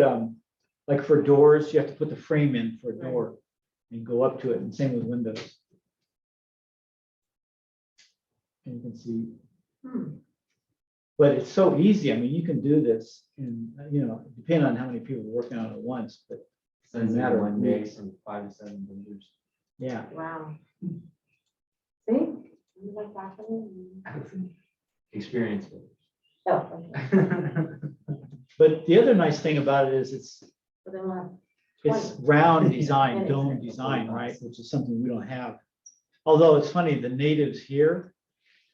like for doors, you have to put the frame in for a Right. door and go up to it, and same with windows. And you can see, Hmm. but it's so easy. I mean, you can do this and, depending on how many people are working on it at once, but Says matter in of one day, weeks. some 5 to 7 builders. yeah. Wow. See? What's happening? Experience builders. Oh, okay. But the other nice thing about it is But then we'll have it's 20. round design, Minutes. dome design, right, which is something we don't have. Although it's funny, the natives here,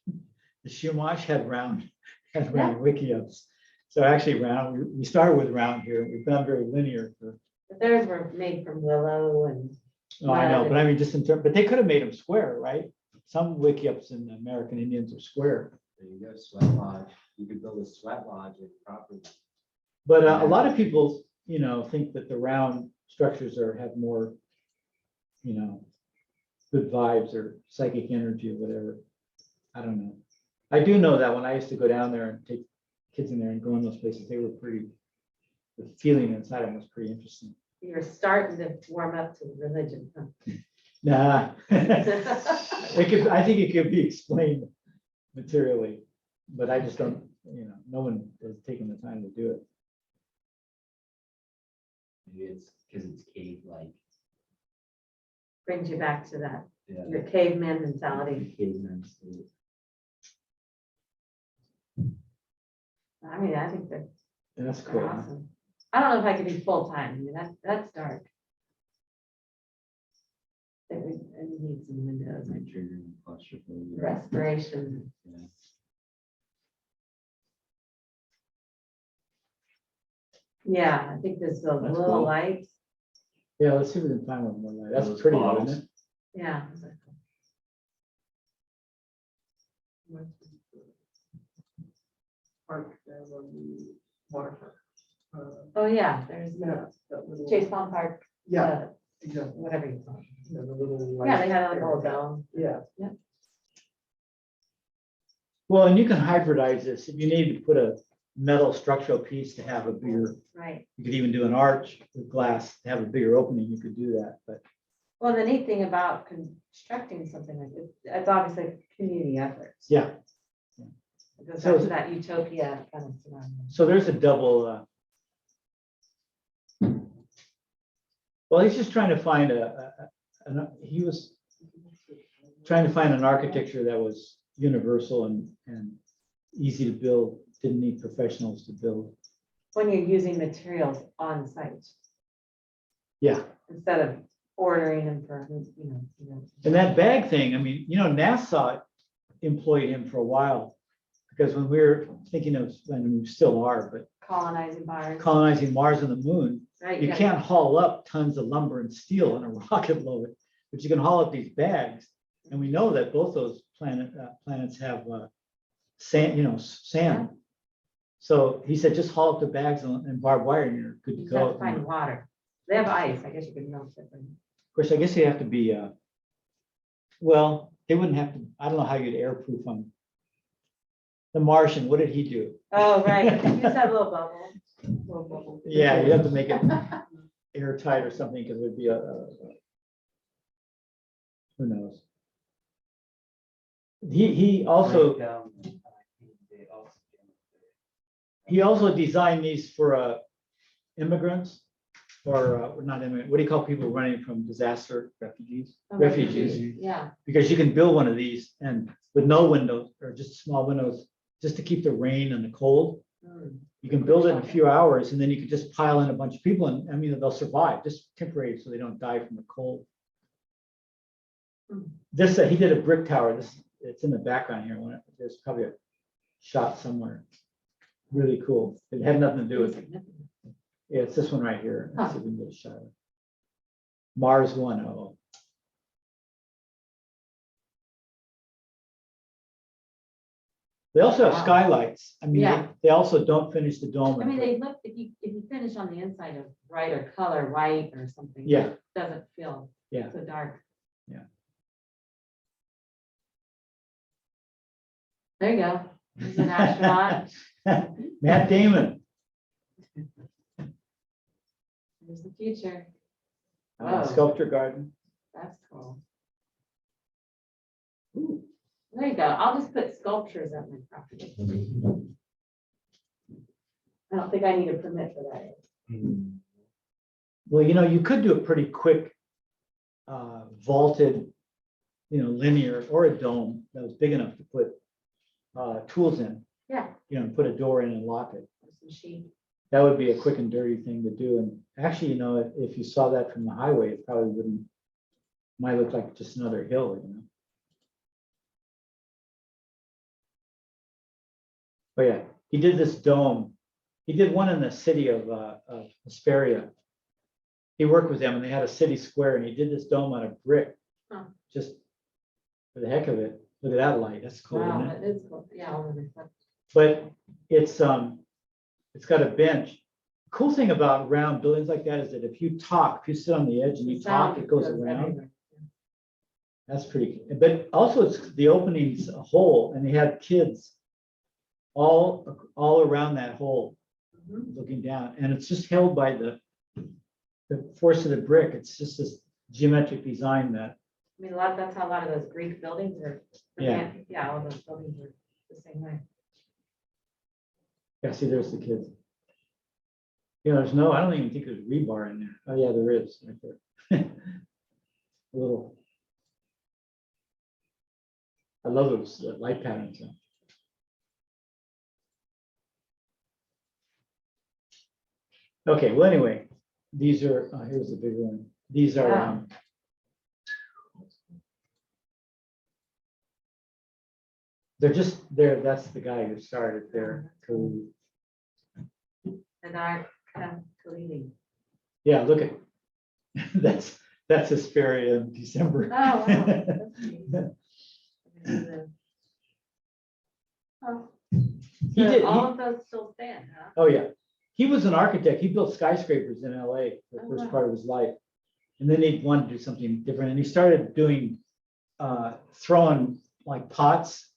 the Chumash had round wickiups. So actually we started with round here, we've gone very linear for, But theirs were made from willow and, no, I know, but I mean, just in terms, but they could have made them square, right? Some wickiups in the American Indians are square. There you go, sweat lodge. You could build a sweat lodge with property. But a lot of people, think that the round structures have more, good vibes or psychic energy or whatever. I don't know. I do know that when I used to go down there and take kids in there and go in those places, they were the feeling inside them was pretty interesting. you're starting to warm up to religion. Huh? Nah. I think it could be explained materially, but I just don't, no one has taken the time to do it. Maybe it's because it's cave-like. Brings you back to that, Yeah. your caveman mentality. Caveman state. I mean, I think that That's they're cool. huh? awesome. I don't know if I could do full-time. I mean, that's dark. It needs some windows Might and trigger claustrophobia. respiration. Yeah. Yeah, I think there's a That's little cool. light. Yeah, let's see if we can find one more light. That's Those pretty, bottles. isn't it? Yeah. Park down on the waterfront. Oh, yeah, there's Yeah, that little. Chase Pond Park, Yeah, exactly. whatever you call it. Yeah, the little. Yeah, they light had like a area. little dome. Yeah. Well, and you can hybridize this. If you need to put a metal structural piece to have a bigger, Right. you could even do an arch with glass to have a bigger opening. You could do that, but Well, the neat thing about constructing something like this, it's obviously a community effort. yeah. It goes So back is to it- that utopia kind of scenario. So there's a double. Well, he's just trying to find he was trying to find an architecture that was universal and easy to build, didn't need professionals to build. When you're using materials on site, Yeah, instead of ordering them for, and that bag thing, I mean, NASA employed him for a while. Because when we were thinking of, and we still are, but colonizing bars. colonizing Mars and the moon, Right, you yeah. can't haul up tons of lumber and steel in a rocket load, but you can haul up these bags. And we know that both those planets have sand, sand. So he said, just haul up the bags and barbed wire and you're good to You just have go. to find water. They have ice, I guess you could melt it. Of course, I guess you have to be, well, they wouldn't have to, I don't know how you'd airproof them. The Martian, what did he do? Oh, right, you just have a little bubble. Yeah, you have to make it airtight or something because there'd be who knows? He also. He also designed these for immigrants or not immigrant, what do you call people running from disaster refugees? Oh, Refugees, Yeah, because you can build one of these and with no windows or just small windows, just to keep the rain and the cold. Mm. You can build it in a few hours and then you can just pile in a bunch of people and I mean, they'll survive, just temporary so they don't die from the cold. Hmm. This, he did a brick tower. It's in the background here. There's probably a shot somewhere. really cool. It had nothing to do with, Significant. yeah, it's this one right here. Let's Huh. see if we can get a shot of it. Mars 1. They also have Wow. skylights. I mean, Yeah. they also don't finish the dome. I and mean, put- they look, if you finish on the inside of brighter color, white or something. Yeah. it doesn't feel Yeah. so dark. Yeah. There you go. There's an astronaut. Matt Damon. There's the future. Uh, Whoa. Sculpture Garden. That's cool. Ooh. There you go. I'll just put sculptures at my property. I don't think I need a permit for that. Well, you could do a pretty quick vaulted, linear or a dome that was big enough to put tools in, Yeah. put a door in and lock it. Or some sheet. That would be a quick and dirty thing to do. And actually, if you saw that from the highway, it probably might look like just another hill. But yeah, he did this dome. He did one in the city of Hesperia. He worked with them and they had a city square and he did this dome out of brick. Huh. Just for the heck of it. Look at that light. That's cool, Wow, isn't it? that is cool. Yeah, all the reflect. But it's got a bench. Cool thing about round buildings like that is that if you sit on the edge and you talk, it goes around. everywhere. That's pretty, but also it's the opening's a hole and they had kids all around that hole Mhm. looking down, and it's just held by the force of the brick. It's just this geometric design that, I mean, that's how a lot of those Greek buildings are. Yeah. Yeah, all those buildings are the same way. yeah, see, there's the kids. I don't even think there's rebar in there. Oh, yeah, there is. Right there. A little. I love those light patterns. Okay, well, anyway, these are, here's the big one. These are, Wow. they're just there. That's the guy who started there. And our Kalili. Yeah, look at, that's Hesperia in December. Oh, wow. That's neat. Oh, He so did, all he- of those still stand, huh? oh, yeah. He was an architect. He built skyscrapers in LA for the Oh, first wow. part of his life. And then he wanted to do something different. And he started doing, throwing like pots,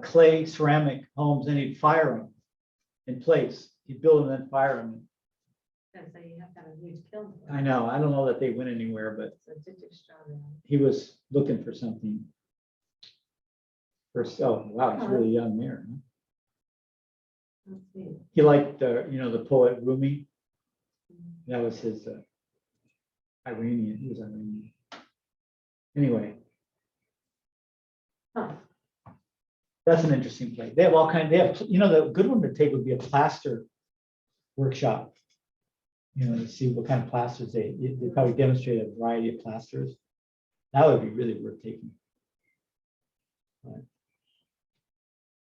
clay, ceramic homes, and he'd fire them in place. He'd build them and then fire them. And so you have to have a huge kiln. for I it. know, I don't know that they went anywhere, but So it's just extraordinary. he was looking for something. First, oh, wow, he's really young there. Huh? That's neat. He liked, the poet Rumi. That was his Iranian, he was Iranian. Anyway, Huh. that's an interesting place. They have all kinds, the good one to take would be a plaster workshop. To see what kind of plasters they probably demonstrate a variety of plasters. That would be really worth taking. But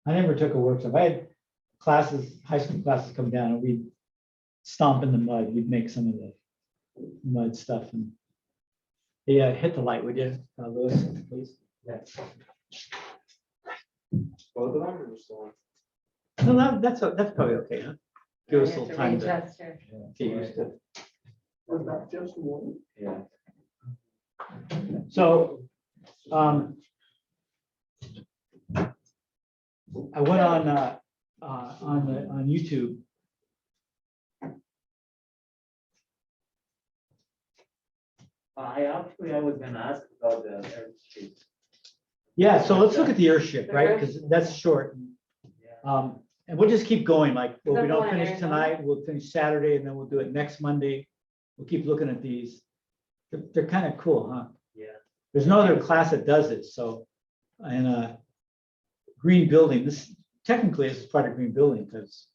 I never took a workshop. I had classes, high school classes come down and we'd stomp in the mud. We'd make some of the mud stuff and yeah, hit the light, would you, Louis, please? Both of them or just one? No, that's probably okay, huh? Give us a You little have time to readjust your- get used to. Was that just one? Yeah. So, I went on YouTube. I was gonna ask about the airstream. Yeah, so let's look at the airship, right? Because that's short. And we'll just keep going, like, well, we that the don't one in finish Arizona? tonight, we'll finish Saturday, and then we'll do it next Monday. We'll keep looking at these. They're kind of cool, huh? Yeah. There's no other class that does it, so, and green building, this technically this is part of green building, because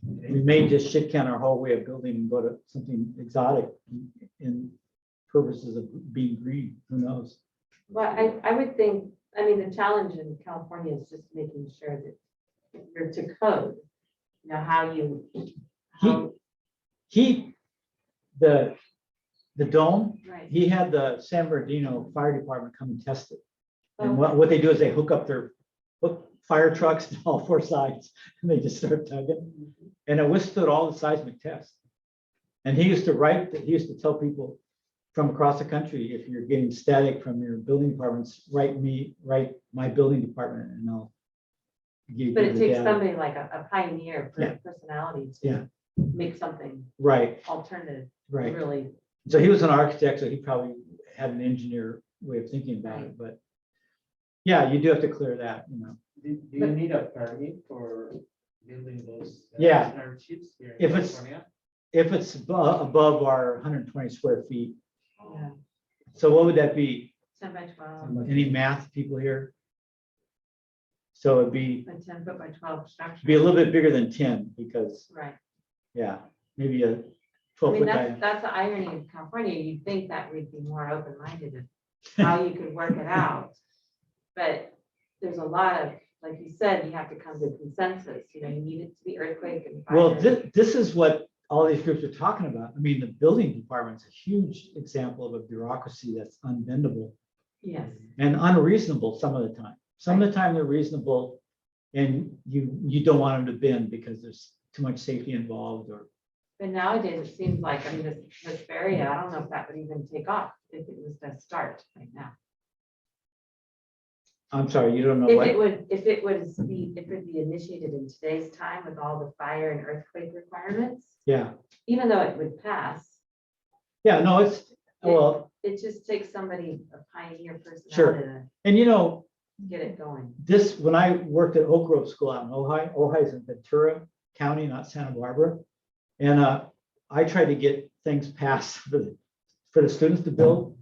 we may just shit can our whole way of building and go to something exotic in purposes of being green, who knows? Well, I would think, the challenge in California is just making sure that you're to code. you know, how, The dome, right. he had the San Bernardino Fire Department come and test it. And Oh. what they do is they hook fire trucks to all four sides and they just start tugging. And it withstood all the seismic tests. And he used to tell people from across the country, if you're getting static from your building departments, write my building department and I'll give you But it the takes data. somebody like a pioneer Yeah. personality Yeah. to make something Right, alternative, right. really. So he was an architect, so he probably had an engineer way of thinking about it, but yeah, you do have to clear that, you know. Do you need a permit for building those? Yeah. solar chips here in If it's- California? If it's above our 120 square feet, Yeah, so what would that be? 10 by 12, Any math people here? So it'd be a 10 foot by 12 structure. a little bit bigger than 10 because, Right. yeah, maybe a I 12 mean, foot that's, diameter. that's the irony of California. You'd think that we'd be more open-minded of how you could work it out. But there's a lot of, like you said, you have to come to consensus, you know, you need it to be earthquake and fire. Well, this is what all these groups are talking about. I mean, the building department's a huge example of a bureaucracy that's unbendable Yes, and unreasonable some of the time. Some of the time they're reasonable and you don't want them to bend because there's too much safety involved or. but nowadays it seems like, I mean, this area, I don't know if that would even take off if it was to start right now. I'm sorry, you don't know If what? if it would be initiated in today's time with all the fire and earthquake requirements, Yeah, even though it would pass, yeah, no, it's, well, it just takes somebody, a pioneer Sure. personality to and you know, get it going. this, when I worked at Oak Grove School out in Ojai, Ojai's in Ventura County, not Santa Barbara. And I tried to get things passed for the students to build.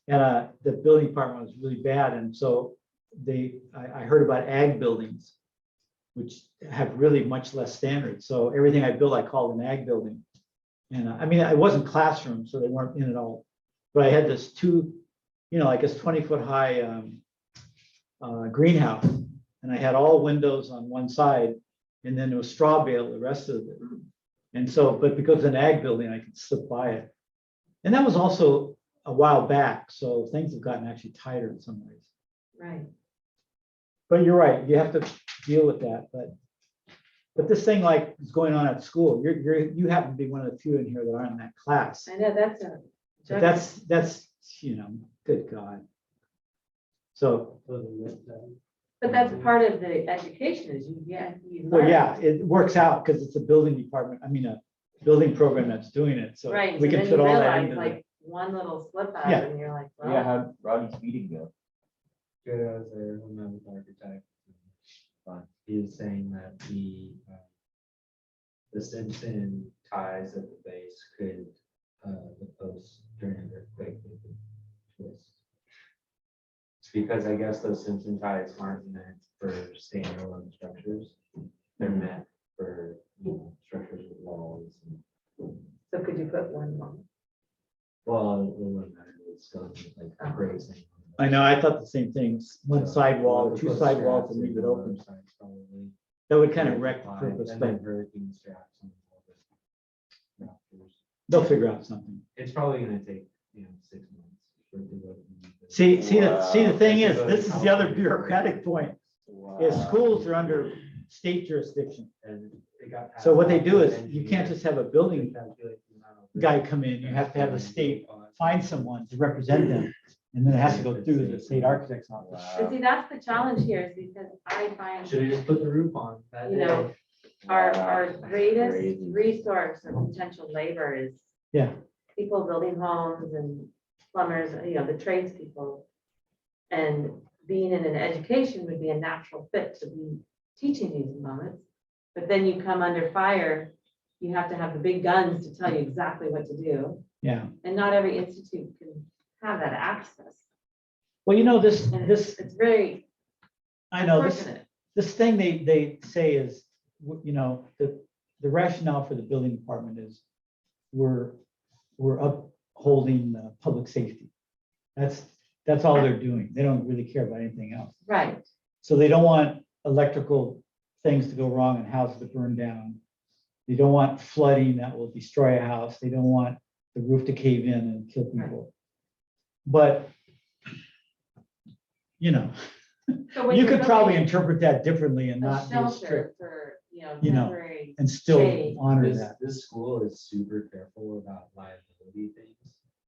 And the building department was really bad. And so I heard about ag buildings, which have really much less standards. So everything I built, I called an ag building. And I mean, it wasn't classrooms, so they weren't in at all. But I had this like this 20-foot high greenhouse. And I had all windows on one side and then it was straw bale the rest of it. And so, but because it's an ag building, I could slip by it. And that was also a while back. So things have gotten actually tighter in some ways. Right. But you're right, you have to deal with that, but this thing like is going on at school, you happen to be one of the few in here that aren't in that class. I know that's a. But that's, good God. So, But that's part of the education is you well, learn. yeah, it works out because it's a building department, I mean, a building program that's doing it, so Right, we so can then fit you all that realize into the. like one little slip up Yeah. and you're like, Yeah, well, how Rodney's meeting go? Good as a woman architect. But he was saying that the Simpson ties at the base could, the posts during an earthquake they could twist. It's because I guess those Simpson ties aren't meant for standalone structures. They're meant for, structures with walls. so could you put one more? Well, it wouldn't matter, it's still like bracing. I know, I thought the same things, one side wall, two side walls and leave it open, that would kind of wreck the purpose, And but then hurricane straps. And all this. Rafters. they'll figure out something. It's probably gonna take, 6 months. for it to go through. See, the thing is, Wow. this is the other bureaucratic point, is schools are under state jurisdiction. And it got So what they passed do by is, the you can't engineer just have a to building calculate the amount of guy risk. come in, you have to have the state Wow. find someone to represent them. And then it has to go through the state architect's office. But see, that's the challenge here is because I find, Should've just put the roof on that you know, day. our greatest Crazy. resource of potential labor is Yeah, people building homes and plumbers, the tradespeople. And being in an education would be a natural fit to be teaching these moments. But then you come under fire, you have to have the big guns to tell you exactly what to do. yeah. And not every institute can have that access. Well, this, And this, it's very I know, fortunate. this thing they say is, the rationale for the building department is we're upholding public safety. That's all they're doing. They don't really care about anything else. Right, So they don't want electrical things to go wrong and houses to burn down. They don't want flooding that will destroy a house. They don't want the roof to cave in and kill people. But, you know, So when you you're could probably building interpret that differently and a not be as strict shelter for, you know, temporary. and still shade. honor This, that. this school is super careful about liability things.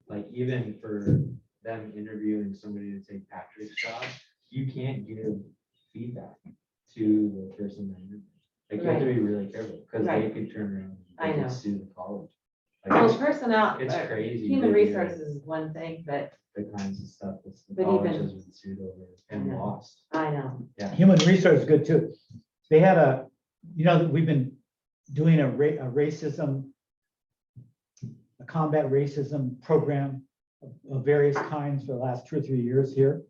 Like even for them interviewing somebody to take Patrick's job, you can't give feedback to the person that interviewed. Like you have to be really careful because they Right. could turn around I and they know. could sue the college. Like Well, it's personnel, it's crazy human to hear. resources is one thing, but the kinds of stuff that the But college even- has been sued over and I know. lost. I know. Human resource is good too. They had a, you know, that we've been doing a racism, a combat racism program of various kinds for the last 2 or 3 years here.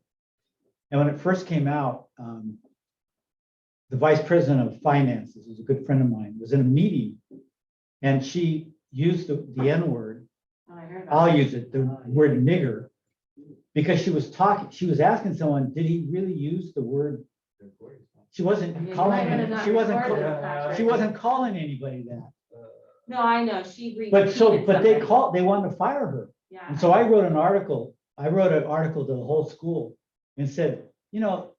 And when it first came out, the vice president of finances, who's a good friend of mine, was in a meeting and she used the N-word. Oh, I heard about I'll that. use it, the word nigger, because she was asking someone, did he really use the word? She wasn't you calling, might wanna it- not she wasn't, record ca- it, Patrick. she wasn't calling anybody that. No, I know, she. But so, repeated but they somebody. they wanted to fire her. Yeah. And so I wrote an article to the whole school and said, you know,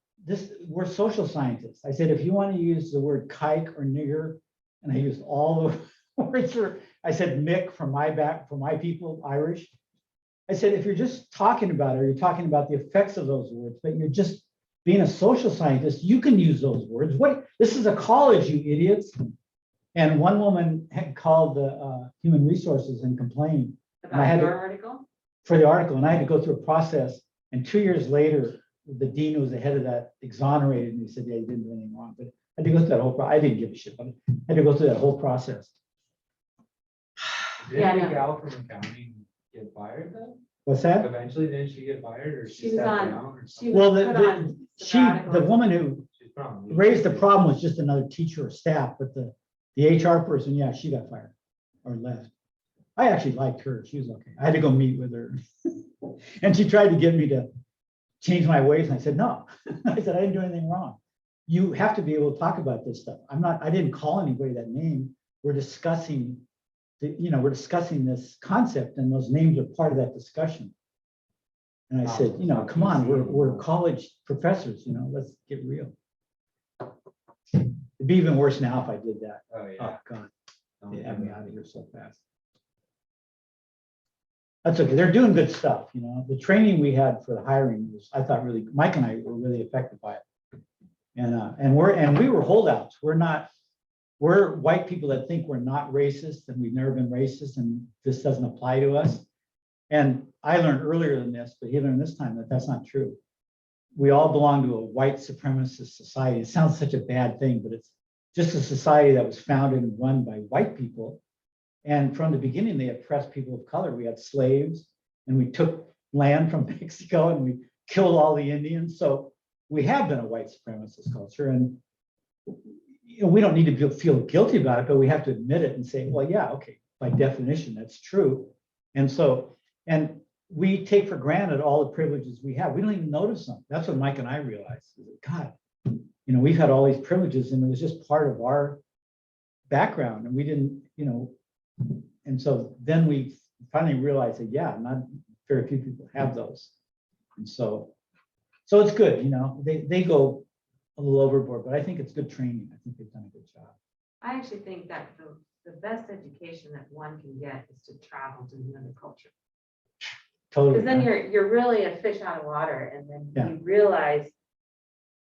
we're social scientists. I said, if you want to use the word kike or nigger, and I used all the words I said Mick from my people, Irish. I said, if you're just talking about it, or you're talking about the effects of those words, but you're just being a social scientist, you can use those words. This is a college, you idiots. And one woman had called the human resources and complained I had About to- your article? for the article, and I had to go through a process. And 2 years later, the dean who was the head of that exonerated me, said, yeah, you didn't do anything wrong. But I had to go through that whole, I didn't give a shit, but I had to go through that whole process. Yeah, I Didn't the know. gal from accounting get fired then? What's that? Eventually, didn't she get fired or She she was stepped on- down or She something? Well, was the- put the- on The sabbatical. woman who She's probably. raised the problem was just another teacher or staff, but the HR person, yeah, she got fired or left. I actually liked her. She was okay. I had to go meet with her. And she tried to get me to change my ways. And I said, no. I said, I didn't do anything wrong. You have to be able to talk about this stuff. I didn't call anybody that name. We're discussing, we're discussing this concept and those names are part of that discussion. And I said, come on, we're college professors, let's get real. It'd be even worse now if I did that. Oh, yeah. Oh, God, Don't they do had me that. out of here so fast. That's okay. They're doing good stuff, The training we had for the hiring was, I thought really, Mike and I were really affected by it. And we were holdouts. We're white people that think we're not racist and we've never been racist and this doesn't apply to us. And I learned earlier than this, but he learned this time that that's not true. We all belong to a white supremacist society. It sounds such a bad thing, but it's just a society that was founded and run by white people. And from the beginning, they oppressed people of color. We had slaves and we took land from Mexico and we killed all the Indians. So we have been a white supremacist culture. And we don't need to feel guilty about it, but we have to admit it and say, well, yeah, okay, by definition, that's true. And we take for granted all the privileges we have. We don't even notice them. That's what Mike and I realized. God, we've had all these privileges and it was just part of our background and we didn't, and so then we finally realized that, yeah, not very few people have those. And so it's good, they go a little overboard, but I think it's good training. I think they've done a good job. I actually think that the best education that one can get is to travel to another culture. Totally. Because then you're really a fish out of water and then Yeah. you realize,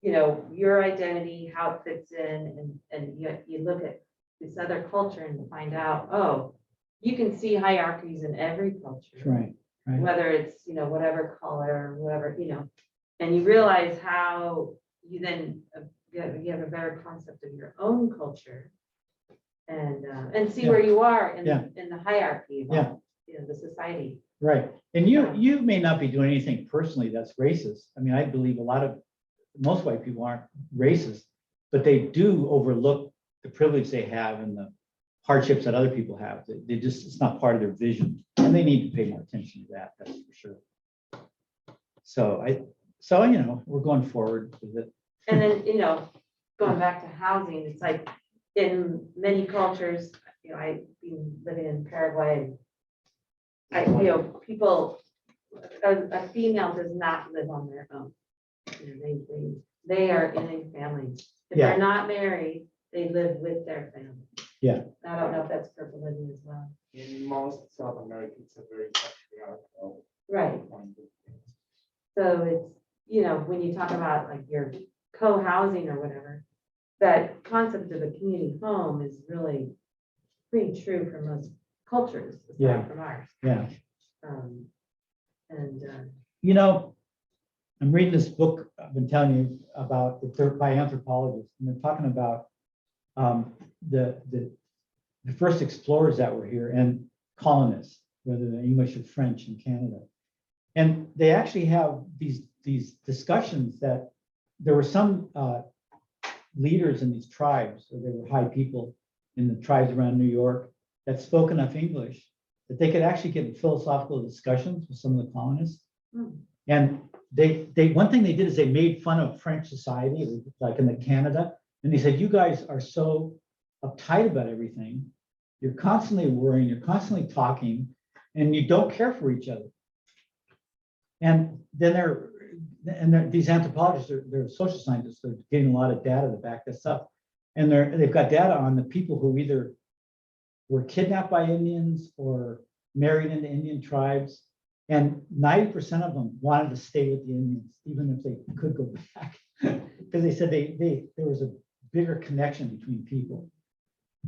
your identity, how it fits in, and you look at this other culture and find out, oh, you can see hierarchies in every culture. Right. Whether it's, whatever color, whatever, and you realize how you then, you have a better concept of your own culture and see Yeah. where you are in, Yeah. in the hierarchy of, Yeah. the society. Right. And you may not be doing anything personally that's racist. I mean, I believe most white people aren't racist, but they do overlook the privilege they have and the hardships that other people have. They just, it's not part of their vision. And they need to pay more attention to that, that's for sure. So we're going forward with it. And then, going back to housing, it's like in many cultures, I've been living in Paraguay. People, a female does not live on their own. They are in a family. If Yeah. they're not married, they live with their family. Yeah. I don't know if that's for Bolivia as well. In most South Americans are very patriarchal. Right. So it's, when you talk about like your co-housing or whatever, that concept of a community home is really pretty true for most cultures, Yeah. aside from ours. Yeah. And I'm reading this book I've been telling you about, by anthropologists, and they're talking about the first explorers that were here and colonists, whether they're English or French in Canada. And they actually have these discussions that there were some leaders in these tribes, or they were high people in the tribes around New York that spoke enough English that they could actually get in philosophical discussions with some of the colonists. And they one thing they did is they made fun of French society, like in Canada, and they said, you guys are so uptight about everything. You're constantly worrying, you're constantly talking, and you don't care for each other. And then these anthropologists, they're social scientists, they're getting a lot of data to back this up. And they've got data on the people who either were kidnapped by Indians or married into Indian tribes. And 90% of them wanted to stay with the Indians, even if they could go back. Because they said there was a bigger connection between people.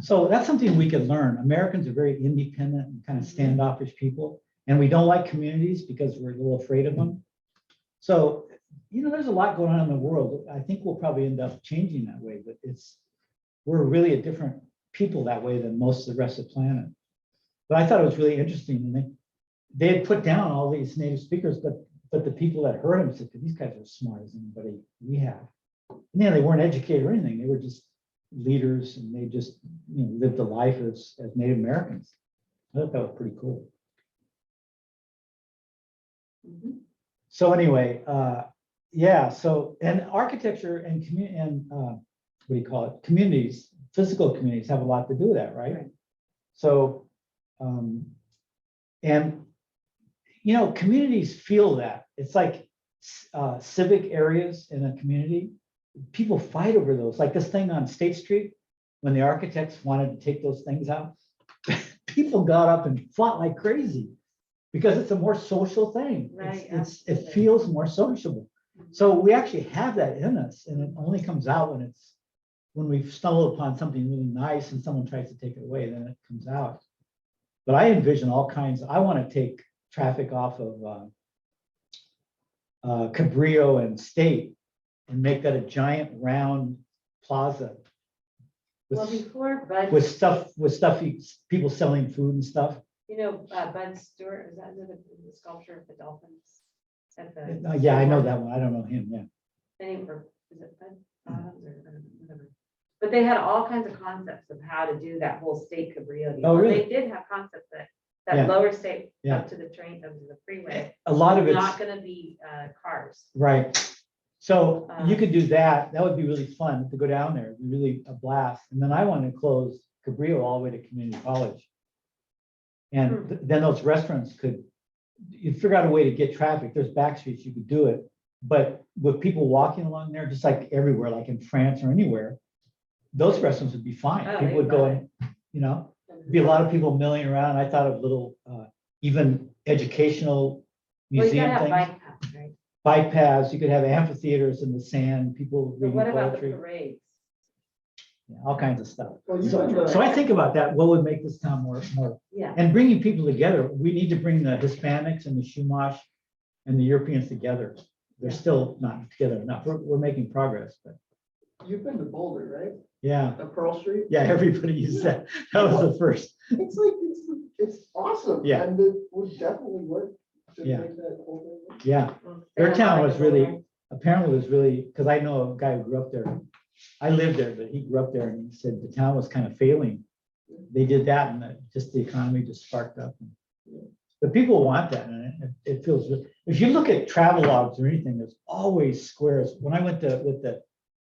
So that's something we could learn. Americans are very independent and kind of standoffish people. And we don't like communities because we're a little afraid of them. So, there's a lot going on in the world. I think we'll probably end up changing that way, but we're really a different people that way than most of the rest of the planet. But I thought it was really interesting. And they had put down all these native speakers, but the people that heard them said, these guys are as smart as anybody we have. And they weren't educated or anything. They were just leaders, and they just lived a life as Native Americans. I thought that was pretty cool. So anyway, and architecture and communities, physical communities have a lot to do with that, right? So, communities feel that. It's like civic areas in a community. People fight over those, like this thing on State Street, when the architects wanted to take those things out, people got up and fought like crazy because it's a more social thing. Right, It feels more sociable. So we actually have that in us, and it only comes out when we've stumbled upon something really nice and someone tries to take it away, then it comes out. But I envision all kinds. I want to take traffic off of Cabrillo and State and make that a giant round plaza Well, before Bud, with stuff people selling food and stuff. Bud Stewart, is that the sculpture of the dolphins? At the Yeah, I know that one. I don't know him. Yeah. Is it Bud Bottoms or whatever? But they had all kinds of concepts of how to do that whole State Cabrillo deal. Oh, really? They did have concepts that Yeah. lower State Yeah. up to the train, up to the freeway. A lot of it's Not gonna be cars. right. So you could do that. That would be really fun to go down there. It'd be really a blast. And then I want to close Cabrillo all the way to community college. And then those restaurants you figure out a way to get traffic. There's back streets, you could do it. But with people walking along there, just like everywhere, like in France or anywhere, those restaurants would be fine. Oh, People would go in, be a lot of people milling around. I thought of little, even educational Well, you museum gotta have things. bike paths, right? Bike paths, you could have amphitheaters in the sand, people But reading what about the poetry, parades? all kinds of stuff. Well, you So, can, so I think about that, what would make this town more, Yeah. and bringing people together. We need to bring the Hispanics and the Chumash and the Europeans together. They're still not together enough. We're making progress, but you've been to Boulder, right? yeah, At Pearl Street? yeah, everybody used that. That was the first. It's awesome. Yeah. And it would definitely work to Yeah. make that whole thing work. Yeah, their town was really, apparently was really, because I know a guy who grew up there. I lived there, but he grew up there and he said the town was kind of failing. They did that and just the economy just sparked up. But people want that, and it feels good. If you look at travel logs or anything, there's always squares. When I went with the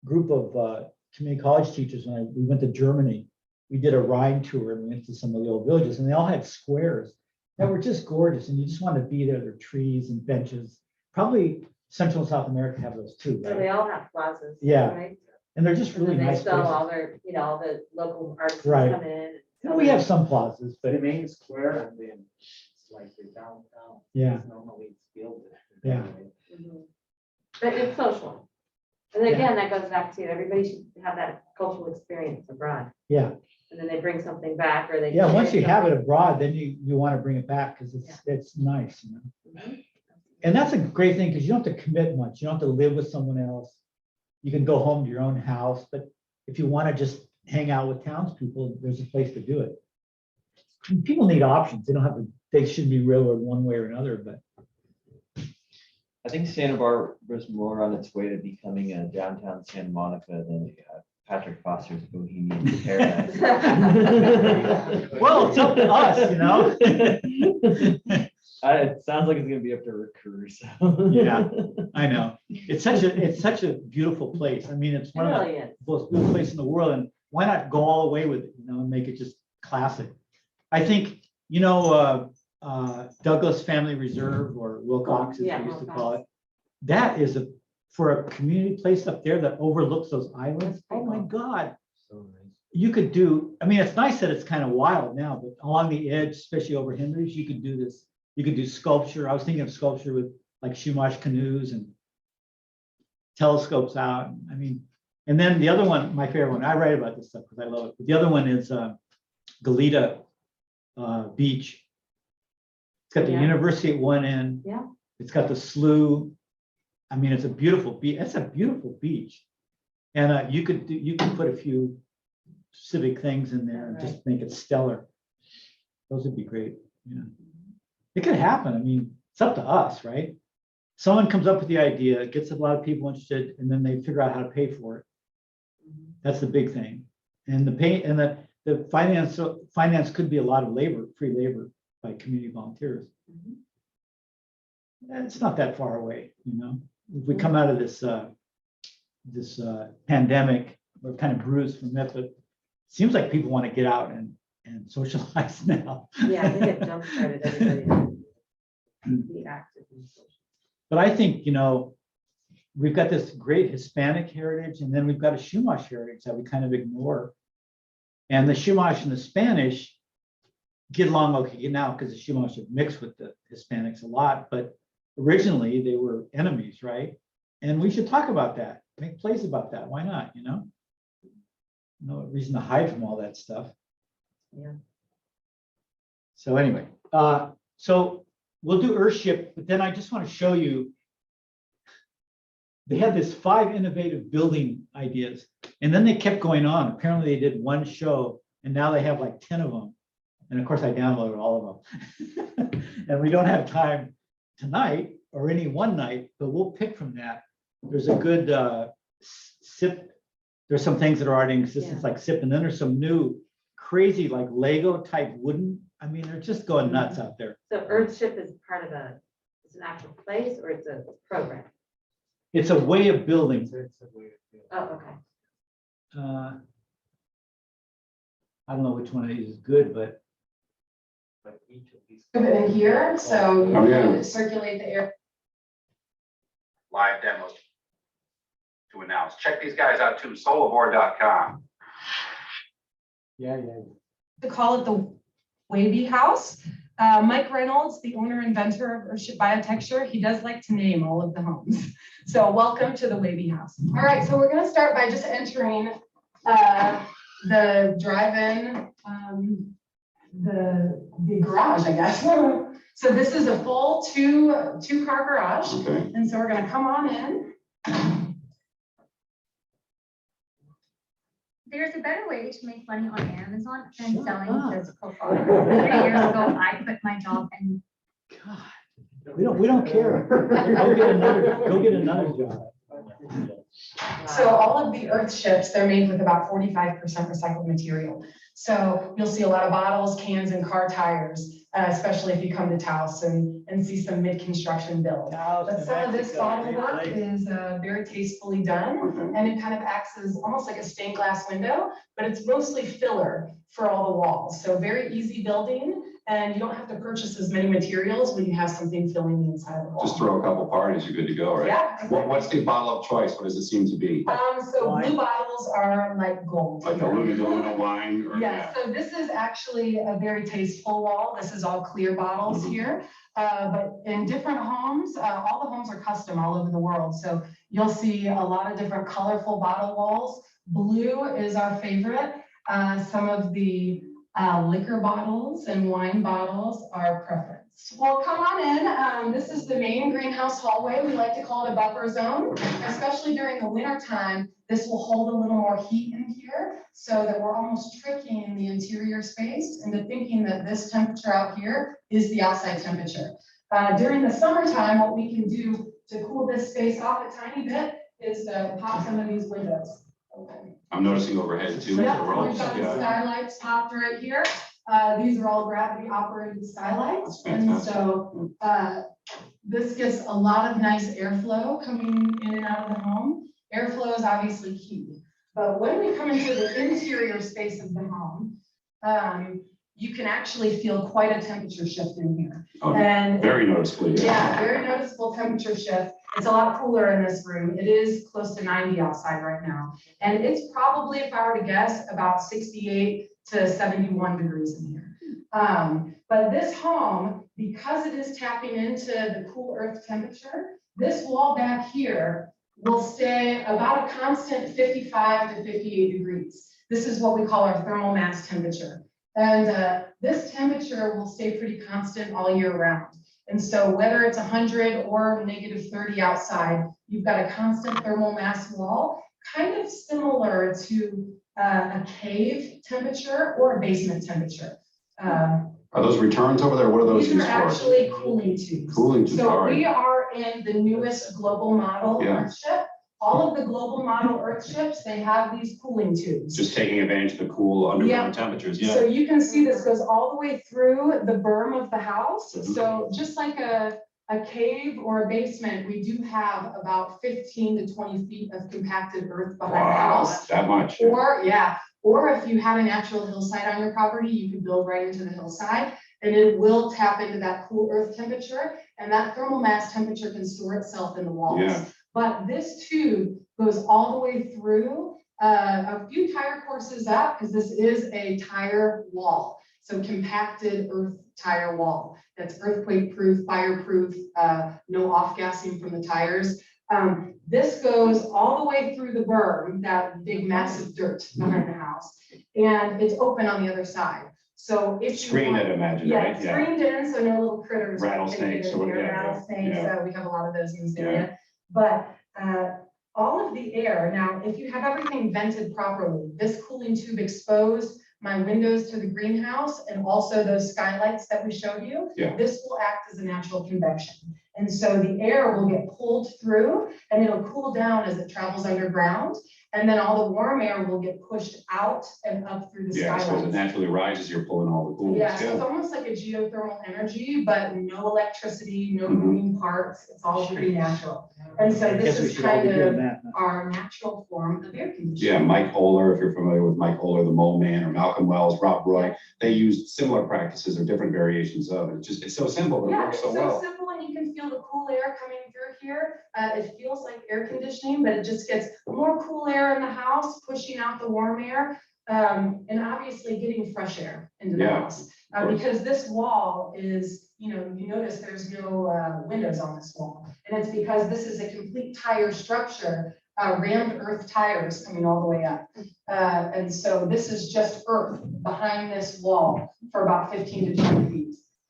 group of community college teachers, we went to Germany, we did a ride tour and went to some of the old villages, and they all had squares that were just gorgeous, and you just want to be there. There are trees and benches. Probably Central and South America have those too, So they right? all have plazas. Yeah. Right? And they're just And really then they nice sell all places. their, all the local artists Right. come in. And we have some plazas, But the but main square, and then it's like the downtown. Yeah. It's normally it's filled. Yeah. Mhm. But it's social. And again, that goes back to, everybody should have that cultural experience abroad. yeah. And then they bring something back, or they. Yeah, once share you have it something. abroad, then you want to bring it back because it's nice, you know? Mhm. And that's a great thing because you don't have to commit much. You don't have to live with someone else. You can go home to your own house, but if you want to just hang out with townspeople, there's a place to do it. People need options. They don't have to, they shouldn't be railroad one way or another, but I think Santa Barbara is more on its way to becoming a downtown Santa Monica than Patrick Foster's Bohemian Paradise. well, it's up to us, you know? It sounds like it's gonna be up to Rick Kerr, so. Yeah, I know. It's such a beautiful place. I mean, it's It one of the really is. most beautiful places in the world, and why not go all the way with it, you know, and make it just classic? I think, Douglas Family Reserve, or Wilcox, as Yeah, they used to Wilcox. call it. That is for a community place up there that overlooks those islands. Oh my God. So nice. You could do, I mean, it's nice that it's kind of wild now, but along the edge, especially over Henry's, you could do this. You could do sculpture. I was thinking of sculpture with like Shumash canoes and telescopes out. I mean, and then the other one, my favorite one, I write about this stuff because I love it. But the other one is Goleta Beach. It's got the Yeah. university at one end. Yeah. It's got the slough. I mean, it's a beautiful beach. It's a beautiful beach. And you could put a few civic things in there and just make it stellar. Those would be great. Yeah. It could happen. I mean, it's up to us, right? Someone comes up with the idea, gets a lot of people interested, and then they figure out how to pay for it. Mhm. That's the big thing. And the finance could be a lot of labor, free labor by community volunteers. Mhm. And it's not that far away, you know? If we come out of this pandemic, we're kind of bruised from it, but it seems like people want to get out and socialize now. Yeah, I think it jump started everybody to be active in social. But I think, we've got this great Hispanic heritage, and then we've got a Chumash heritage that we kind of ignore. And the Chumash and the Spanish get along okay now because the Chumash have mixed with the Hispanics a lot, but originally they were enemies, right? And we should talk about that, make plays about that. Why not, No reason to hide from all that stuff. Yeah. So anyway, so we'll do Earthship, but then I just want to show you. They had this 5 innovative building ideas, and then they kept going on. Apparently they did one show, and now they have like 10 of them. And of course I downloaded all of them. And we don't have time tonight or any one night, but we'll pick from that. There's a good SIP. There's some things that are already in existence, like SIP, and then there's some new crazy like Lego type wooden. I mean, they're just going nuts out there. So Earthship is part of it's an actual place, or it's a program? It's a way of building. It's a way of Oh, okay. I don't know which one of these is good, but each of these. In here, so you Oh, yeah. can circulate the air. Live demos to announce. Check these guys out too, soloboard.com. yeah. To call it the Wavy House. Mike Reynolds, the owner inventor of Earthship Biotexture, he does like to name all of the homes. So welcome to the Wavy House. All right, so we're gonna start by just entering the drive-in, the garage, I guess. So this is a full two-car garage. Okay. And so we're gonna come on in. There's a better way to make money on Amazon than selling physical products. 3 years ago, I quit my job and God, we don't care. Go get another job. So all of the earth ships, they're made with about 45% recycled material. So you'll see a lot of bottles, cans, and car tires. especially if you come to Taos and see some mid-construction build. But some of this bottle work is very tastefully done, and it kind of acts as almost like a stained glass window, but it's mostly filler for all the walls. So very easy building, and you don't have to purchase as many materials when you have something filling the inside of the wall. Just throw a couple parties, you're good to go, right? Yeah. What's the bottle of choice? What does it seem to be? So blue bottles are like gold. Like a Luna wine or? Yes, so this is actually a very tasteful wall. This is all clear bottles here. But in different homes, all the homes are custom all over the world. So you'll see a lot of different colorful bottle walls. Blue is our favorite. Some of the liquor bottles and wine bottles are preference. Well, come on in. This is the main greenhouse hallway. We like to call it a buffer zone, especially during the winter time. This will hold a little more heat in here so that we're almost tricking the interior space into thinking that this temperature out here is the outside temperature. During the summertime, what we can do to cool this space off a tiny bit is pop some of these windows open. I'm noticing overhead too. Yep, the we've ropes, got the yeah. skylights popped right here. These are all gravity operated skylights. That's And fantastic. so this gets a lot of nice airflow coming in and out of the home. Airflow is obviously key. But when we come into the interior space of the home, you can actually feel quite a temperature shift in here. Oh, And very noticeably. yeah, very noticeable temperature shift. It's a lot cooler in this room. It is close to 90 outside right now. And it's probably, if I were to guess, about 68 to 71 degrees in here. But this home, because it is tapping into the cool earth temperature, this wall back here will stay about a constant 55 to 58 degrees. This is what we call our thermal mass temperature. And this temperature will stay pretty constant all year round. And so whether it's 100 or -30 outside, you've got a constant thermal mass wall, kind of similar to a cave temperature or a basement temperature. Are those returns over there? What are those These are used for? actually cooling tubes. Cooling tubes, all So right. we are in the newest global model Yeah. Earthship. All of the global model Earthships, they have these cooling tubes. Just taking advantage of the cool underground temperatures, yeah. So you can see this goes all the way through the berm of the house. Mhm. So just like a cave or a basement, we do have about 15 to 20 feet of compacted earth behind the Wow, house. that much. Or if you have a natural hillside on your property, you can build right into the hillside and it will tap into that cool earth temperature, and that thermal mass temperature can store itself in the walls. Yeah. But this tube goes all the way through a few tire courses up, because this is a tire wall. So compacted earth tire wall that's earthquake proof, fireproof, no off gassing from the tires. This goes all the way through the berm, that big massive dirt behind the house, and it's open on the other side. So if Screened, I'd imagine, right? yeah, screened in, so no little critters. Rattlesnakes can get in or here, whatever, yeah, rattlesnakes, yeah. we have a lot of those in this area. But all of the air, now, if you have everything vented properly, this cooling tube exposed, my windows to the greenhouse, and also those skylights that we showed you, Yeah. this will act as a natural convection. And so the air will get pulled through and it'll cool down as it travels underground. And then all the warm air will get pushed out and up through the Yeah, so as it skylights. naturally rises, you're pulling all the coolness. Yeah, so it's almost like a geothermal energy, but no electricity, no Mhm. moving parts. It's all pretty natural. And so I this guess we is should all kind be doing of that. our natural form of air conditioning. Yeah, Mike Oler, if you're familiar with Mike Oler, the Mole Man, or Malcolm Wells, Rob Roy, they use similar practices or different variations of it. It's just, it's so simple, but it Yeah, works it's so so well. simple, and you can feel the cool air coming through here. It feels like air conditioning, but it just gets more cool air in the house, pushing out the warm air, and obviously getting fresh air into the Yeah, house. of course. Because this wall is, you notice there's no windows on this wall. And it's because this is a complete tire structure, rammed earth tires coming all the way up. And so this is just earth behind this wall for about 15 to 20 feet.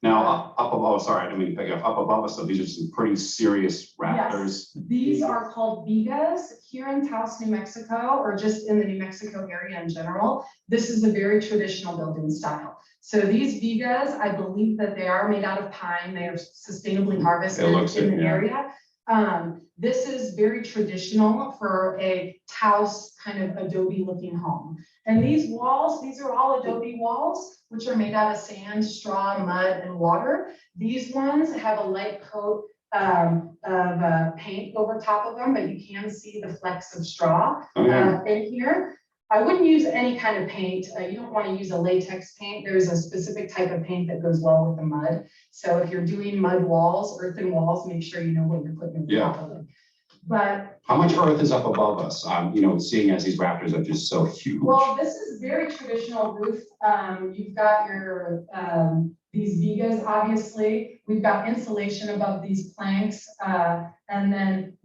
Now, up above, sorry, I didn't mean to pick up above us, so these are some pretty serious raptors. These are called vigas here in Taos, New Mexico, or just in the New Mexico area in general. This is a very traditional building style. So these vigas, I believe that they are made out of pine. They are sustainably harvested It looks it, in the yeah. area. This is very traditional for a house kind of adobe looking home. And these walls, these are all adobe walls, which are made out of sand, straw, mud, and water. These ones have a light coat of paint over top of them, but you can see the flecks of straw in here. I wouldn't use any kind of paint. You don't want to use a latex paint. There's a specific type of paint that goes well with the mud. So if you're doing mud walls, earthen walls, make sure you know what you're putting on top of it. But how much earth is up above us? You know, seeing as these rafters are just so huge. well, this is very traditional roof. You've got your these vigas, obviously. We've got insulation above these planks. And then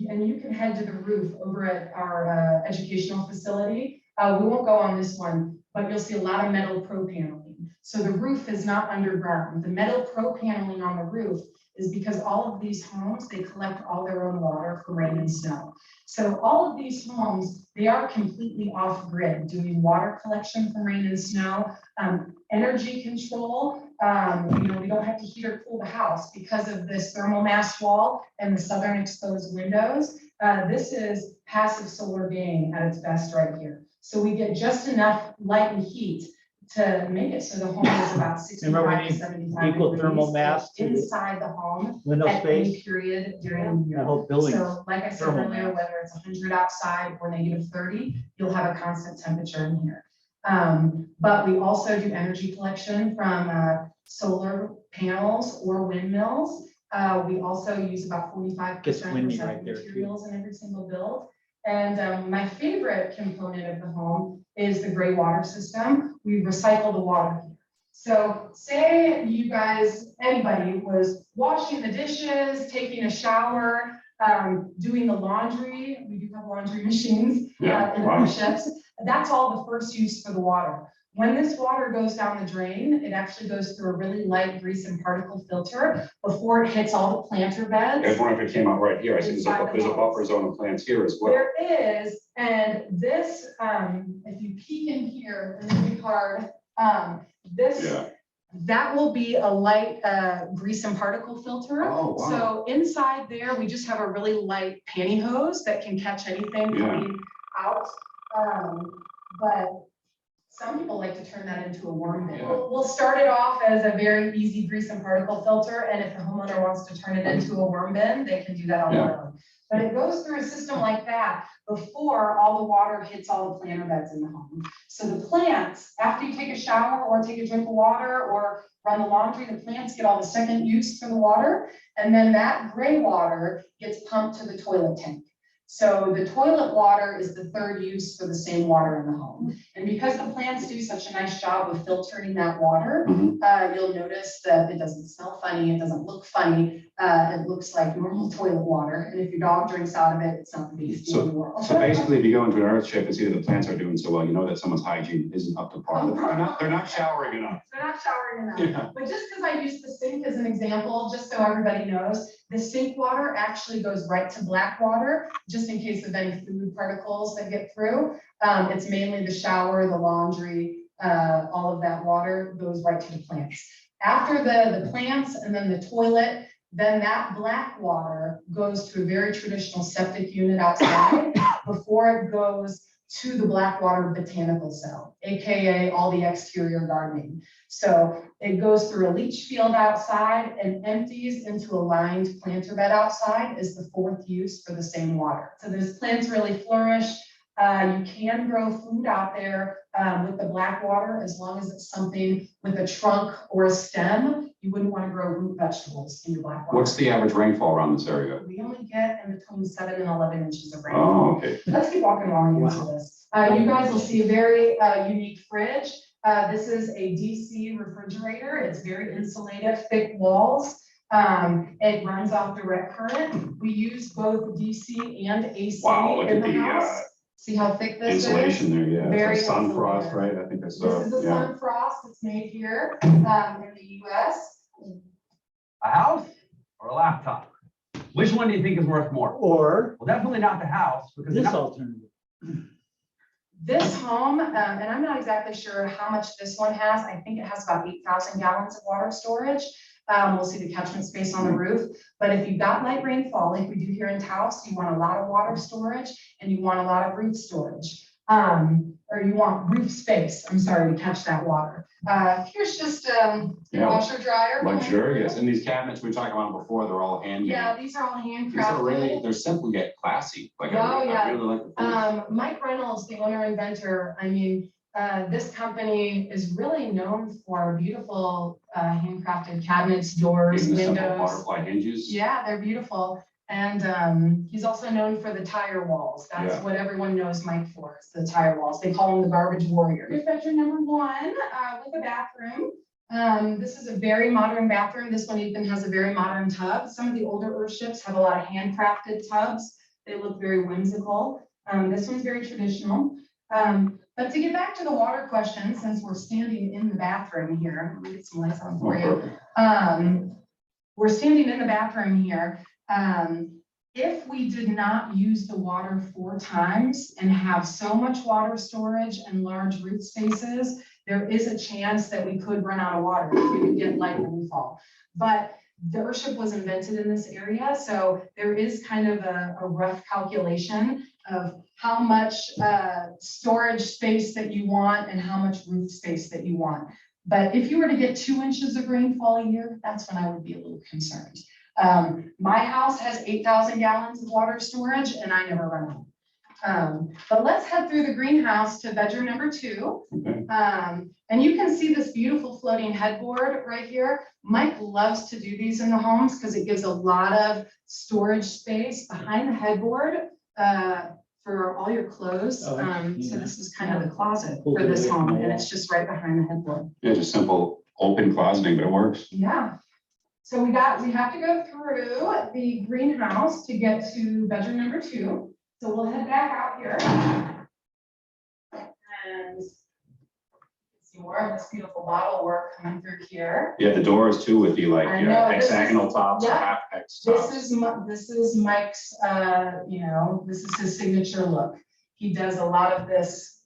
and you can head to the roof over at our educational facility. We won't go on this one, but you'll see a lot of metal pro paneling. So the roof is not underground. The metal pro paneling on the roof is because all of these homes, they collect all their own water for rain and snow. So all of these homes, they are completely off grid, doing water collection from rain and snow, energy control. You know, we don't have to heat or cool the house because of this thermal mass wall and the southern exposed windows. This is passive solar being at its best right here. So we get just enough light and heat to make it so the home is about 65 to 75 equal thermal degrees mass to inside the home window at any space, period during the year. the whole building. So like I said thermal earlier, mass. whether it's 100 outside or -30, you'll have a constant temperature in here. But we also do energy collection from solar panels or windmills. We also use about 45% Gets windy recycled right there, too. materials in every single build. And my favorite component of the home is the gray water system. We recycle the water here. So say you guys, anybody was washing the dishes, taking a shower, doing the laundry. We do have laundry machines in our ships. That's all the first use for the water. When this water goes down the drain, it actually goes through a really light grease and particle filter before it hits all the planter beds. I was wondering if it came out right here. I see there's a buffer zone of plants here as well. There is, and this, if you peek in here, in the new card, that will be a light grease and particle filter. Oh, wow. So inside there, we just have a really light pantyhose that can catch anything coming out. But some people like to turn that into a worm bin. We'll start it off as a very easy grease and particle filter, and if the homeowner wants to turn it into a worm bin, they can do that on their own. But it goes through a system like that before all the water hits all the planter beds in the home. So the plants, after you take a shower or take a drink of water or run the laundry, the plants get all the second use for the water, and then that gray water gets pumped to the toilet tank. So the toilet water is the third use for the same water in the home. And because the plants do such a nice job of filtering that water, you'll notice that it doesn't smell funny, it doesn't look funny, it looks like normal toilet water. And if your dog drinks out of it, it's not the biggest deal in the world. So basically, if you go into an earth ship and see that the plants are doing so well, you know that someone's hygiene isn't up to par. They're not showering enough. They're not showering enough. But just because I used the sink as an example, just so everybody knows, the sink water actually goes right to black water, just in case of any food particles that get through. It's mainly the shower, the laundry, all of that water goes right to the plants. After the plants and then the toilet, then that black water goes to a very traditional septic unit outside before it goes to the Blackwater Botanical Cell, AKA all the exterior gardening. So it goes through a leach field outside and empties into a lined planter bed outside is the fourth use for the same water. So those plants really flourish. You can grow food out there with the black water as long as it's something with a trunk or a stem. You wouldn't want to grow root vegetables in your black water. What's the average rainfall around this area? We only get in between 7 and 11 inches of rainfall. Oh, okay. Let's keep walking along into this. You guys will see a very unique fridge. This is a DC refrigerator. It's very insulative, thick walls. It runs off direct current. We use both DC and AC Wow, look in at the the house. See how thick this insulation is? there, yeah. Very It's like sun insulated. frost, right? I think I saw. This is a Yeah. sun frost. It's made here in the US. A house or a laptop? Which one do you think is worth more? Or Well, definitely not the house because this not- alternative. This home, and I'm not exactly sure how much this one has. I think it has about 8,000 gallons of water storage. We'll see the catchment space on the roof. But if you've got light rainfall, like we do here in Taos, you want a lot of water storage and you want a lot of roof storage. Or you want roof space, I'm sorry, to catch that water. Here's just the Yeah. washer dryer. going Luxurious. through. And these cabinets we were talking about before, they're all handmade. Yeah, these are all These are really, handcrafted. they're simple yet classy. Like, Oh, I yeah. really like the finish. Mike Reynolds, the owner inventor, I mean, this company is really known for beautiful handcrafted cabinets, doors, Even the simple windows. butterfly hinges. Yeah, they're beautiful. And he's also known for the tire walls. That's Yeah. what everyone knows Mike for, is the tire walls. They call him the garbage warrior. Here's bedroom number 1 with a bathroom. This is a very modern bathroom. This one even has a very modern tub. Some of the older earthships have a lot of handcrafted tubs. They look very whimsical. This one's very traditional. But to get back to the water question, since we're standing in the bathroom here, let me get some lights on for you. We're standing in the bathroom here. If we did not use the water 4 times and have so much water storage and large roof spaces, there is a chance that we could run out of water if we would get light rainfall. But the earthship was invented in this area, so there is kind of a rough calculation of how much storage space that you want and how much roof space that you want. But if you were to get 2 inches of rainfall a year, that's when I would be a little concerned. My house has 8,000 gallons of water storage and I never run out. But let's head through the greenhouse to bedroom number 2. And you can see this beautiful floating headboard right here. Mike loves to do these in the homes because it gives a lot of storage space behind the headboard for all your clothes. Oh, So this is kind of the closet for this home, and it's just right behind the headboard. Yeah, just simple open closeting, but it works. Yeah. So we have to go through the greenhouse to get to bedroom number 2. So we'll head back out here. And see more of this beautiful bottle work coming through here. Yeah, the doors too with the like I know, this is- hexagonal tops or yeah. half X tops. This is Mike's, this is his signature look. He does a lot of this,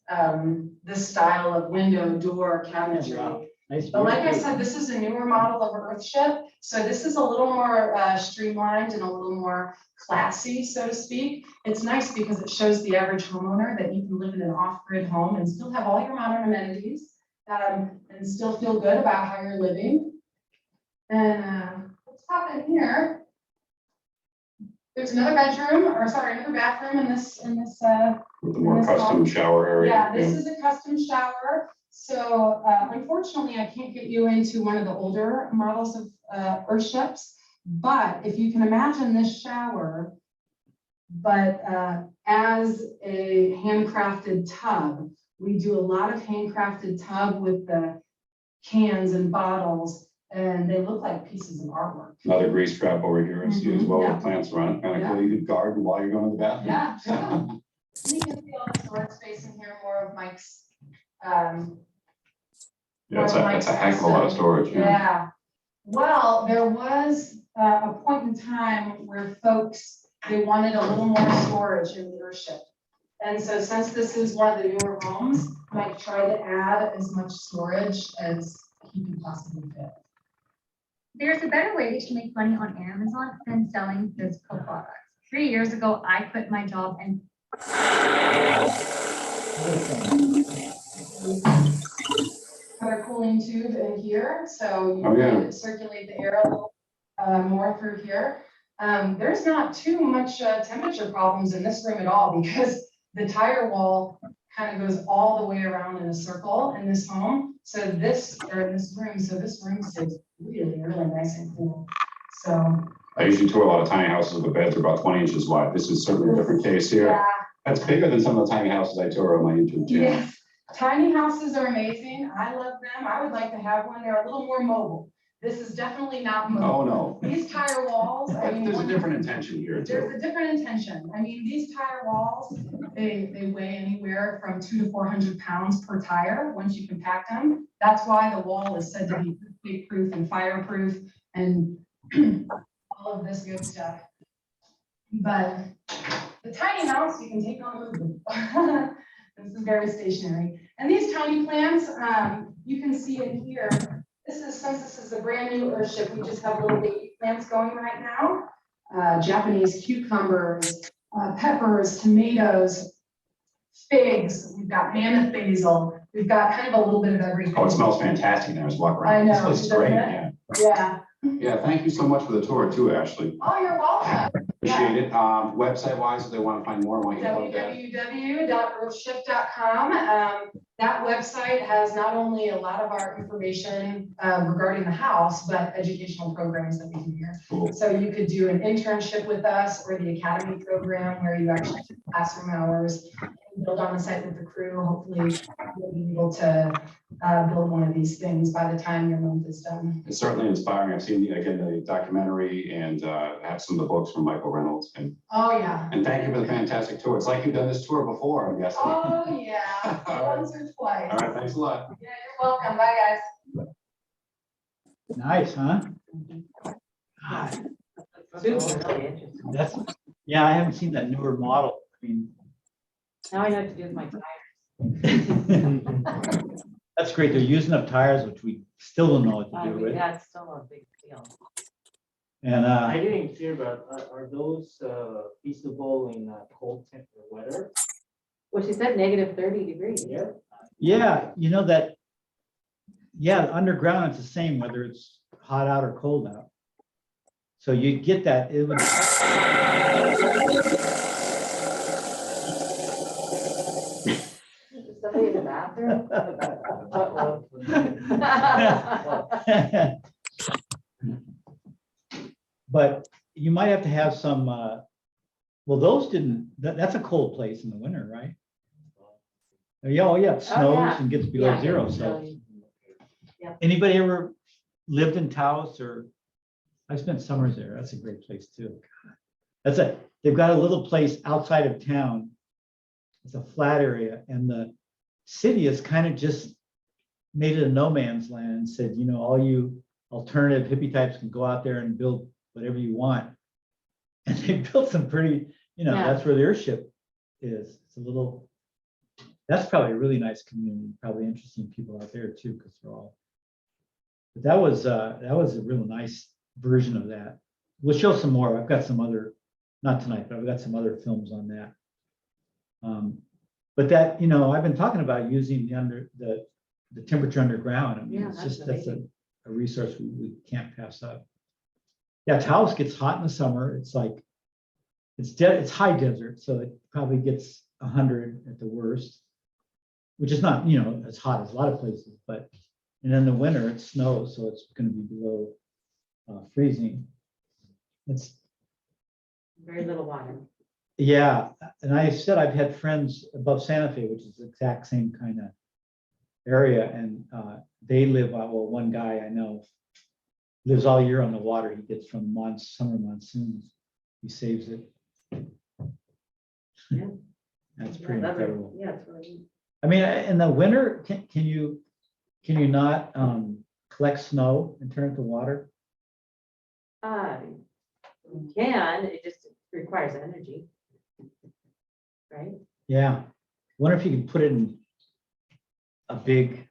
this style of window, door, cabinetry. Nice. But like I work. said, this is a newer model of earthship. So this is a little more streamlined and a little more classy, so to speak. It's nice because it shows the average homeowner that you can live in an off-grid home and still have all your modern amenities and still feel good about how you're living. And let's hop in here. There's another bedroom, or sorry, another bathroom in this. With the more this custom home. shower area. Yeah, this is a custom shower. So unfortunately, I can't get you into one of the older models of earthships, but if you can imagine this shower, but as a handcrafted tub, we do a lot of handcrafted tub with the cans and bottles, and they look like pieces of artwork. Another grease trap over here, I see as well, Yeah. with plants around, kind of Yeah. cool, you could garden while you're going to the bathroom. Yeah. You can see all the storage space in here, more of Mike's. Yeah, it's a heck of a lot of storage. Yeah. Well, there was a point in time where folks, they wanted a little more storage in the earthship. And so since this is one of the newer homes, Mike tried to add as much storage as he could possibly fit. There's a better way to make money on Amazon than selling physical products. 3 years ago, I quit my job and Got a cooling tube in here, so you Oh, yeah. can circulate the air a little more through here. There's not too much temperature problems in this room at all because the tire wall kind of goes all the way around in a circle in this home. So this room stays really, really nice and cool. So I usually tour a lot of tiny houses with the beds are about 20 inches wide. This is certainly a different case here. yeah, That's bigger than some of the tiny houses I tour on my YouTube channel. yes. Tiny houses are amazing. I love them. I would like to have one. They're a little more mobile. This is definitely not mobile. Oh, no. These tire walls, I mean. There's a different intention here too. There's a different intention. I mean, these tire walls, they weigh anywhere from 200 to 400 pounds per tire once you compact them. That's why the wall is said to be leak-proof and fireproof and all of this good stuff. But the tiny house, you can take on with you. This is very stationary. And these tiny plants, you can see in here, Since this is a brand new Earthship, we just have little baby plants going right now. Japanese cucumbers, peppers, tomatoes, figs, we've got mammoth basil, we've got kind of a little bit of everything. Oh, it smells fantastic there as well, I right? This know, place is doesn't great, it? yeah. Yeah. Yeah, thank you so much for the tour too, Ashley. Oh, you're welcome. Appreciate it. Website wise, if they want to find more, why don't you plug that? www.earthshift.com. That website has not only a lot of our information regarding the house, but educational programs that we do here. Cool. So you could do an internship with us or the academy program where you actually do classroom hours, and build on the site with the crew. Hopefully you'll be able to build one of these things by the time your month is done. It's certainly inspiring. I've seen, again, the documentary and have some of the books from Michael Reynolds. Oh, yeah. And thank you for the fantastic tour. It's like you've done this tour before, I'm guessing. Oh, yeah. Once or twice. All right, thanks a lot. Yeah, you're welcome. Bye, guys. Nice, huh? Super, really interesting. That's, yeah, I haven't seen that newer model. I mean, Now I know what to do with my tires. that's great. They're using up tires, which we still don't know what to do with. That's still a big deal. And I didn't hear about, are those feasible in cold temper weather? Well, she said -30 degrees. Yeah. yeah, you know that, yeah, underground, it's the same whether it's hot out or cold out. So you get that, it would. Is somebody in the bathroom? But you might have to have some, well, those didn't, that's a cold place in the winter, right? Yeah, oh yeah, it snows yeah. and gets below Yeah, zero, it's so. really- yeah. Anybody ever lived in Taos or, I spent summers there, that's a great place too. They've got a little place outside of town. It's a flat area and the city has kind of just made it a no man's land and said, you know, all you alternative hippie types can go out there and build whatever you want. And they built some pretty, you know, Yeah. that's where the airship is. It's a little, that's probably a really nice community, probably interesting people out there too, because they're all. But that was a real nice version of that. We'll show some more. I've got some other, not tonight, but I've got some other films on that. But that, you know, I've been talking about using the temperature underground. I mean, Yeah, it's that's just, that's amazing. a resource we can't pass up. Yeah, Taos gets hot in the summer. It's like, it's high desert, so it probably gets 100 at the worst, which is not, you know, as hot as a lot of places, but, and in the winter it snows, so it's gonna be below freezing. It's, Very little water. yeah, and I said I've had friends above Santa Fe, which is the exact same kind of area, and they live, well, one guy I know lives all year on the water he gets from summer monsoons. He saves it. Yeah. That's Yeah, pretty that's incredible. Yeah, it's really neat. I mean, in the winter, can you not collect snow and turn it to water? You can, it just requires energy. Right? Yeah. Wonder if you can put it in a big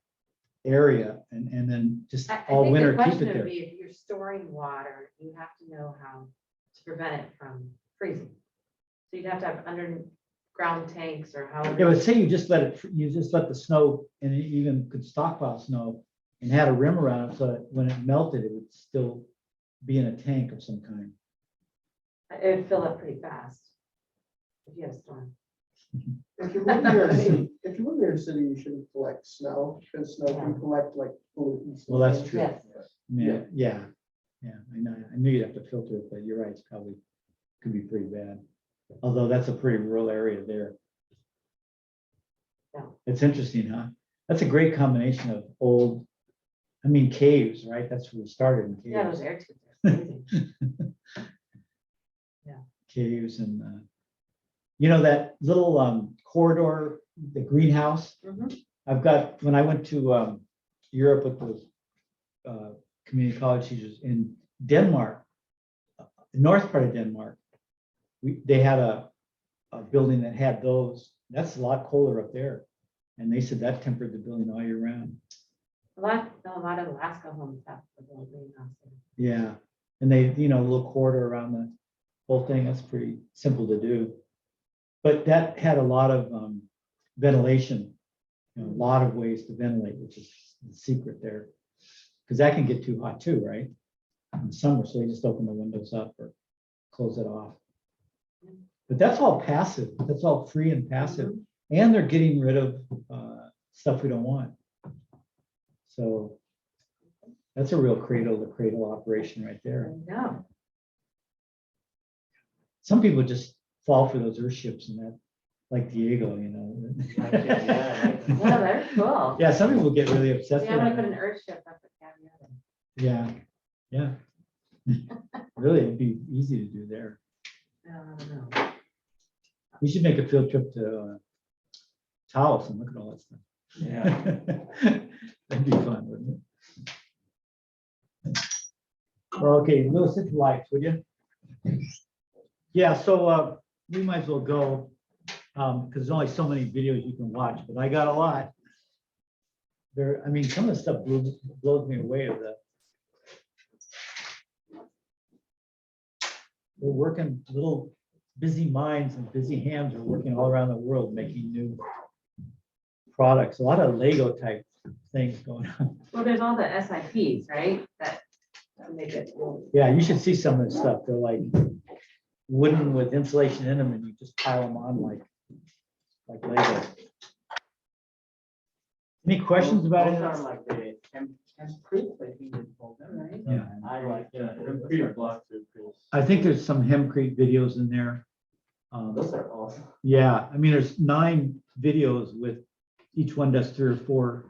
area and then just I all think winter the keep question it would there. be if you're storing water, you have to know how to prevent it from freezing. So you'd have to have underground tanks or however. Yeah, but say you just let the snow, and you even could stockpile snow and had a rim around it so that when it melted, it would still be in a tank of some kind. It would fill up pretty fast. If you have a storm. If you live near a city, you shouldn't collect snow, because snow can collect like pollutants. Well, that's true. Yes. Yeah. I know. I knew you'd have to filter it, but you're right. It's probably could be pretty bad. Although that's a pretty rural area there. Yeah. It's interesting, huh? That's a great combination of old, I mean, caves, right? That's where we started in caves. Yeah, those air tubes are amazing. Caves and, you know, that little corridor, the greenhouse. Mhm. I've got, when I went to Europe with those community college teachers in Denmark, the north part of Denmark, they had a building that had those. That's a lot colder up there. And they said that tempered the building all year round. A lot of Alaska homes have a little greenhouse. Yeah, and they, you know, a little quarter around the whole thing, that's pretty simple to do. But that had a lot of ventilation, you know, a lot of ways to ventilate, which is the secret there. Because that can get too hot too, right? In summer, so they just open the windows up or close it off. But that's all passive, that's all free and passive, and they're getting rid of stuff we don't want. So that's a real cradle to cradle operation right there. Yeah. Some people just fall for those earth ships and that, like Diego, you know. Yeah, they're cool. Yeah, some people get really obsessed Yeah, I'm with gonna put it. an earth ship up at Caveat. Yeah, yeah. Really, it'd be easy to do there. I don't know. We should make a field trip to Taos and look at all that stuff. Yeah. That'd be fun, wouldn't it? Well, okay, little Central Lights, would you? Yeah, so we might as well go, because there's only so many videos you can watch, but I got a lot. There, I mean, some of the stuff blows me away of the. They're working, little busy minds and busy hands are working all around the world making new products, a lot of Lego type things going on. Well, there's all the SIPs, right? That make it. Yeah, you should see some of the stuff. They're like wooden with insulation in them and you just pile them on like Lego. Any questions about it? Those are like the hempcrete, I think they call them, right? Yeah. I like hempcrete blocks. I think there's some hempcrete videos in there. Those are awesome. Yeah, I mean, there's 9 videos with each one does 3 or 4.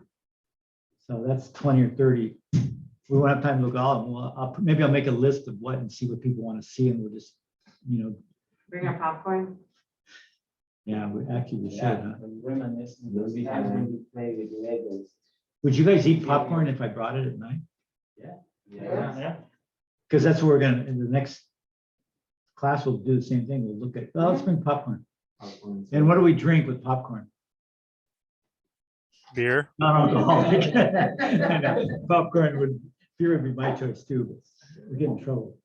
So that's 20 or 30. We won't have time to look at all of them. Well, maybe I'll make a list of what and see what people want to see and we'll just, you know, Bring our popcorn. yeah, we should. Huh? Reminiscing those times when we play with Legos. Would you guys eat popcorn if I brought it at night? Yeah. Because that's what we're gonna, in the next class, we'll do the same thing. We'll look at, well, let's bring popcorn. And what do we drink with popcorn? Beer. Non-alcoholic. I know, popcorn would, beer would be my choice too, but we get in trouble.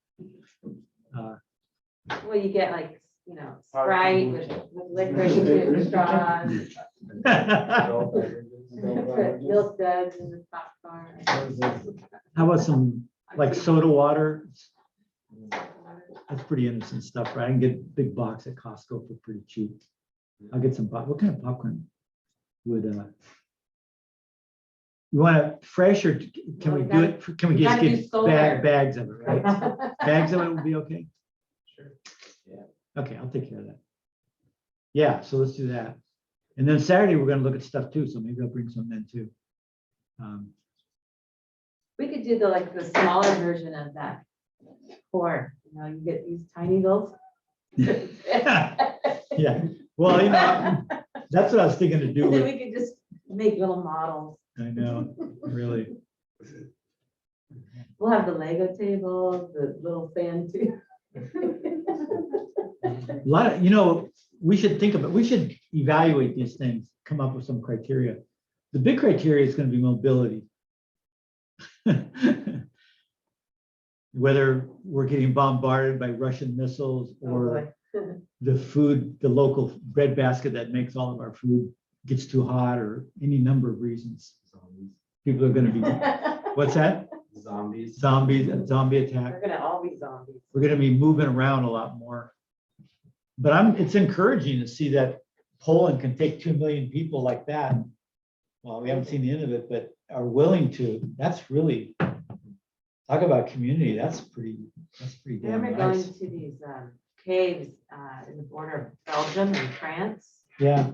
Well, you get like, you know, Sprite with licorice and straws. Put milk duds in the popcorn. How about some like soda water? That's pretty innocent stuff, right? I can get a big box at Costco for pretty cheap. I'll get some, what kind of popcorn would, you want it fresh or can we do it, can we you just gotta do get solar. bags of it, right? Bags of it would be okay? Sure. Okay, I'll take care of that. Yeah, so let's do that. And then Saturday, we're gonna look at stuff too, so maybe I'll bring some then too. We could do the smaller version of that. Or, you know, you get these tiny little. Yeah, well, you know, that's what I was thinking to do And then with, we could just make little models. I know, really. We'll have the Lego table, the little fan too. A lot of, you know, we should think about, we should evaluate these things, come up with some criteria. The big criteria is going to be mobility. Whether we're getting bombarded by Russian missiles or the food, the local breadbasket that makes all of our food gets too hot or any number of reasons. People are going to be, what's that? Zombies. Zombies, a zombie attack. We're gonna all be zombies. We're going to be moving around a lot more. But it's encouraging to see that Poland can take 2 million people like that. Well, we haven't seen the end of it, but are willing to. That's really, talk about community. That's pretty I damn remember going nice. to these caves in the border of Belgium and France. Yeah,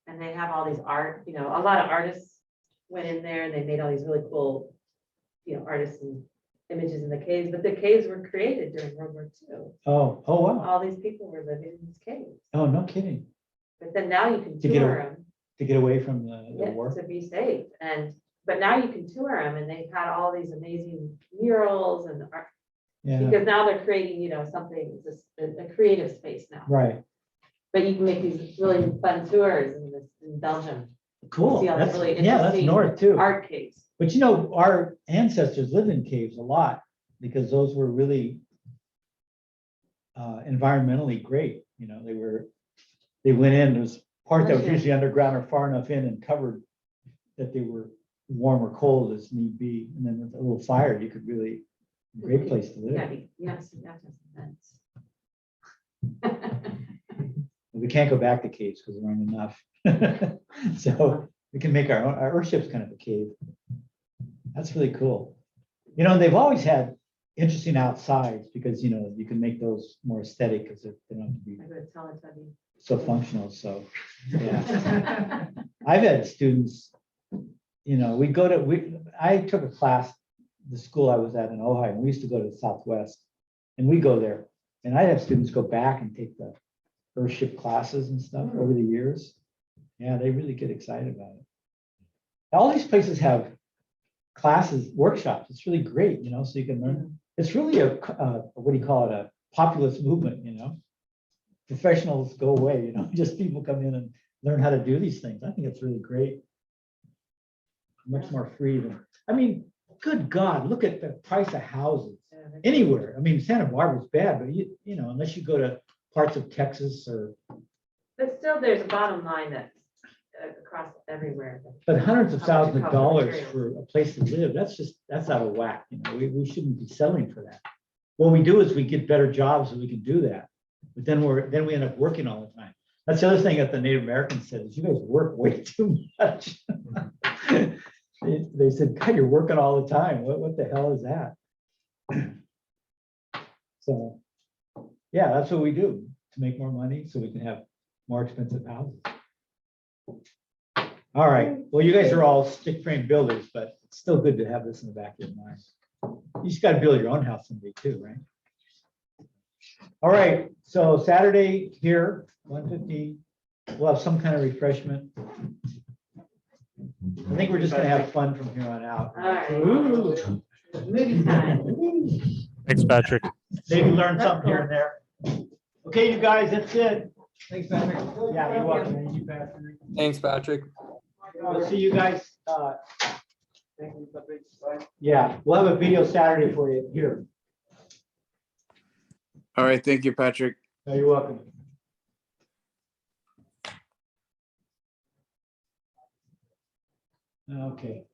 And they have all these art, you know, a lot of artists went in there and they made all these really cool, you know, artisan images in the caves, but the caves were created during World War II. oh wow. All these people were living in these caves. Oh, no kidding. But then now you can To get tour a- them. To get away from the war. To be safe. But now you can tour them and they've had all these amazing murals and art. Yeah, Because now they're creating, you know, something, just a creative space now. right. But you can make these really fun tours in Belgium. Cool. See all the That's, really yeah, that's interesting north too. Art caves. But you know, our ancestors lived in caves a lot because those were really environmentally great. You know, they went in, there was part that was usually underground or far enough in and covered that they were warm or cold as need be. And then with a little fire, you could really, great place to live. Yes, you have to have some vents. We can't go back to caves because there aren't enough. So we can make our own, our Earthship's kind of a cave. That's really cool. You know, they've always had interesting outsides because, you know, you can make those more aesthetic because they don't have to be I go to Teletubby. so functional. So, yeah. I've had students, you know, I took a class, the school I was at in Ojai, and we used to go to the Southwest, and we go there. And I'd have students go back and take the Earthship classes and stuff over the years. Yeah, they really get excited about it. All these places have classes, workshops. It's really great, you know, so you can learn. It's really a, what do you call it? A populist movement, you know? Professionals go away, you know, just people come in and learn how to do these things. I think it's really great. Much more free than, I mean, good God, look at the price of houses anywhere. I mean, Santa Barbara's bad, but you know, unless you go to parts of Texas or. But still, there's a bottom line that's across everywhere. But hundreds of How much it thousands of costs for dollars materials. for a place to live, that's out of whack, you know, we shouldn't be selling for that. What we do is we get better jobs so we can do that, but then we end up working all the time. That's the other thing that the Native Americans said, is you guys work way too much. They said, God, you're working all the time, what the hell is that? So, yeah, that's what we do, to make more money so we can have more expensive houses. All right, well, you guys are all stick frame builders, but it's still good to have this in the back of your mind. You just gotta build your own house someday too, right? All right, so Saturday here, 1:15, we'll have some kind of refreshment. I think we're just gonna have fun from here on out. All right. Ooh. Movie time. Thanks, Patrick. Maybe learn something here and there. Okay, you guys, that's it. Thanks, Patrick. Yeah, you're welcome. Thank you, Patrick. Thanks, Patrick. We'll see you guys. Yeah, we'll have a video Saturday for you here. All right, thank you, Patrick. Oh, you're welcome. Okay.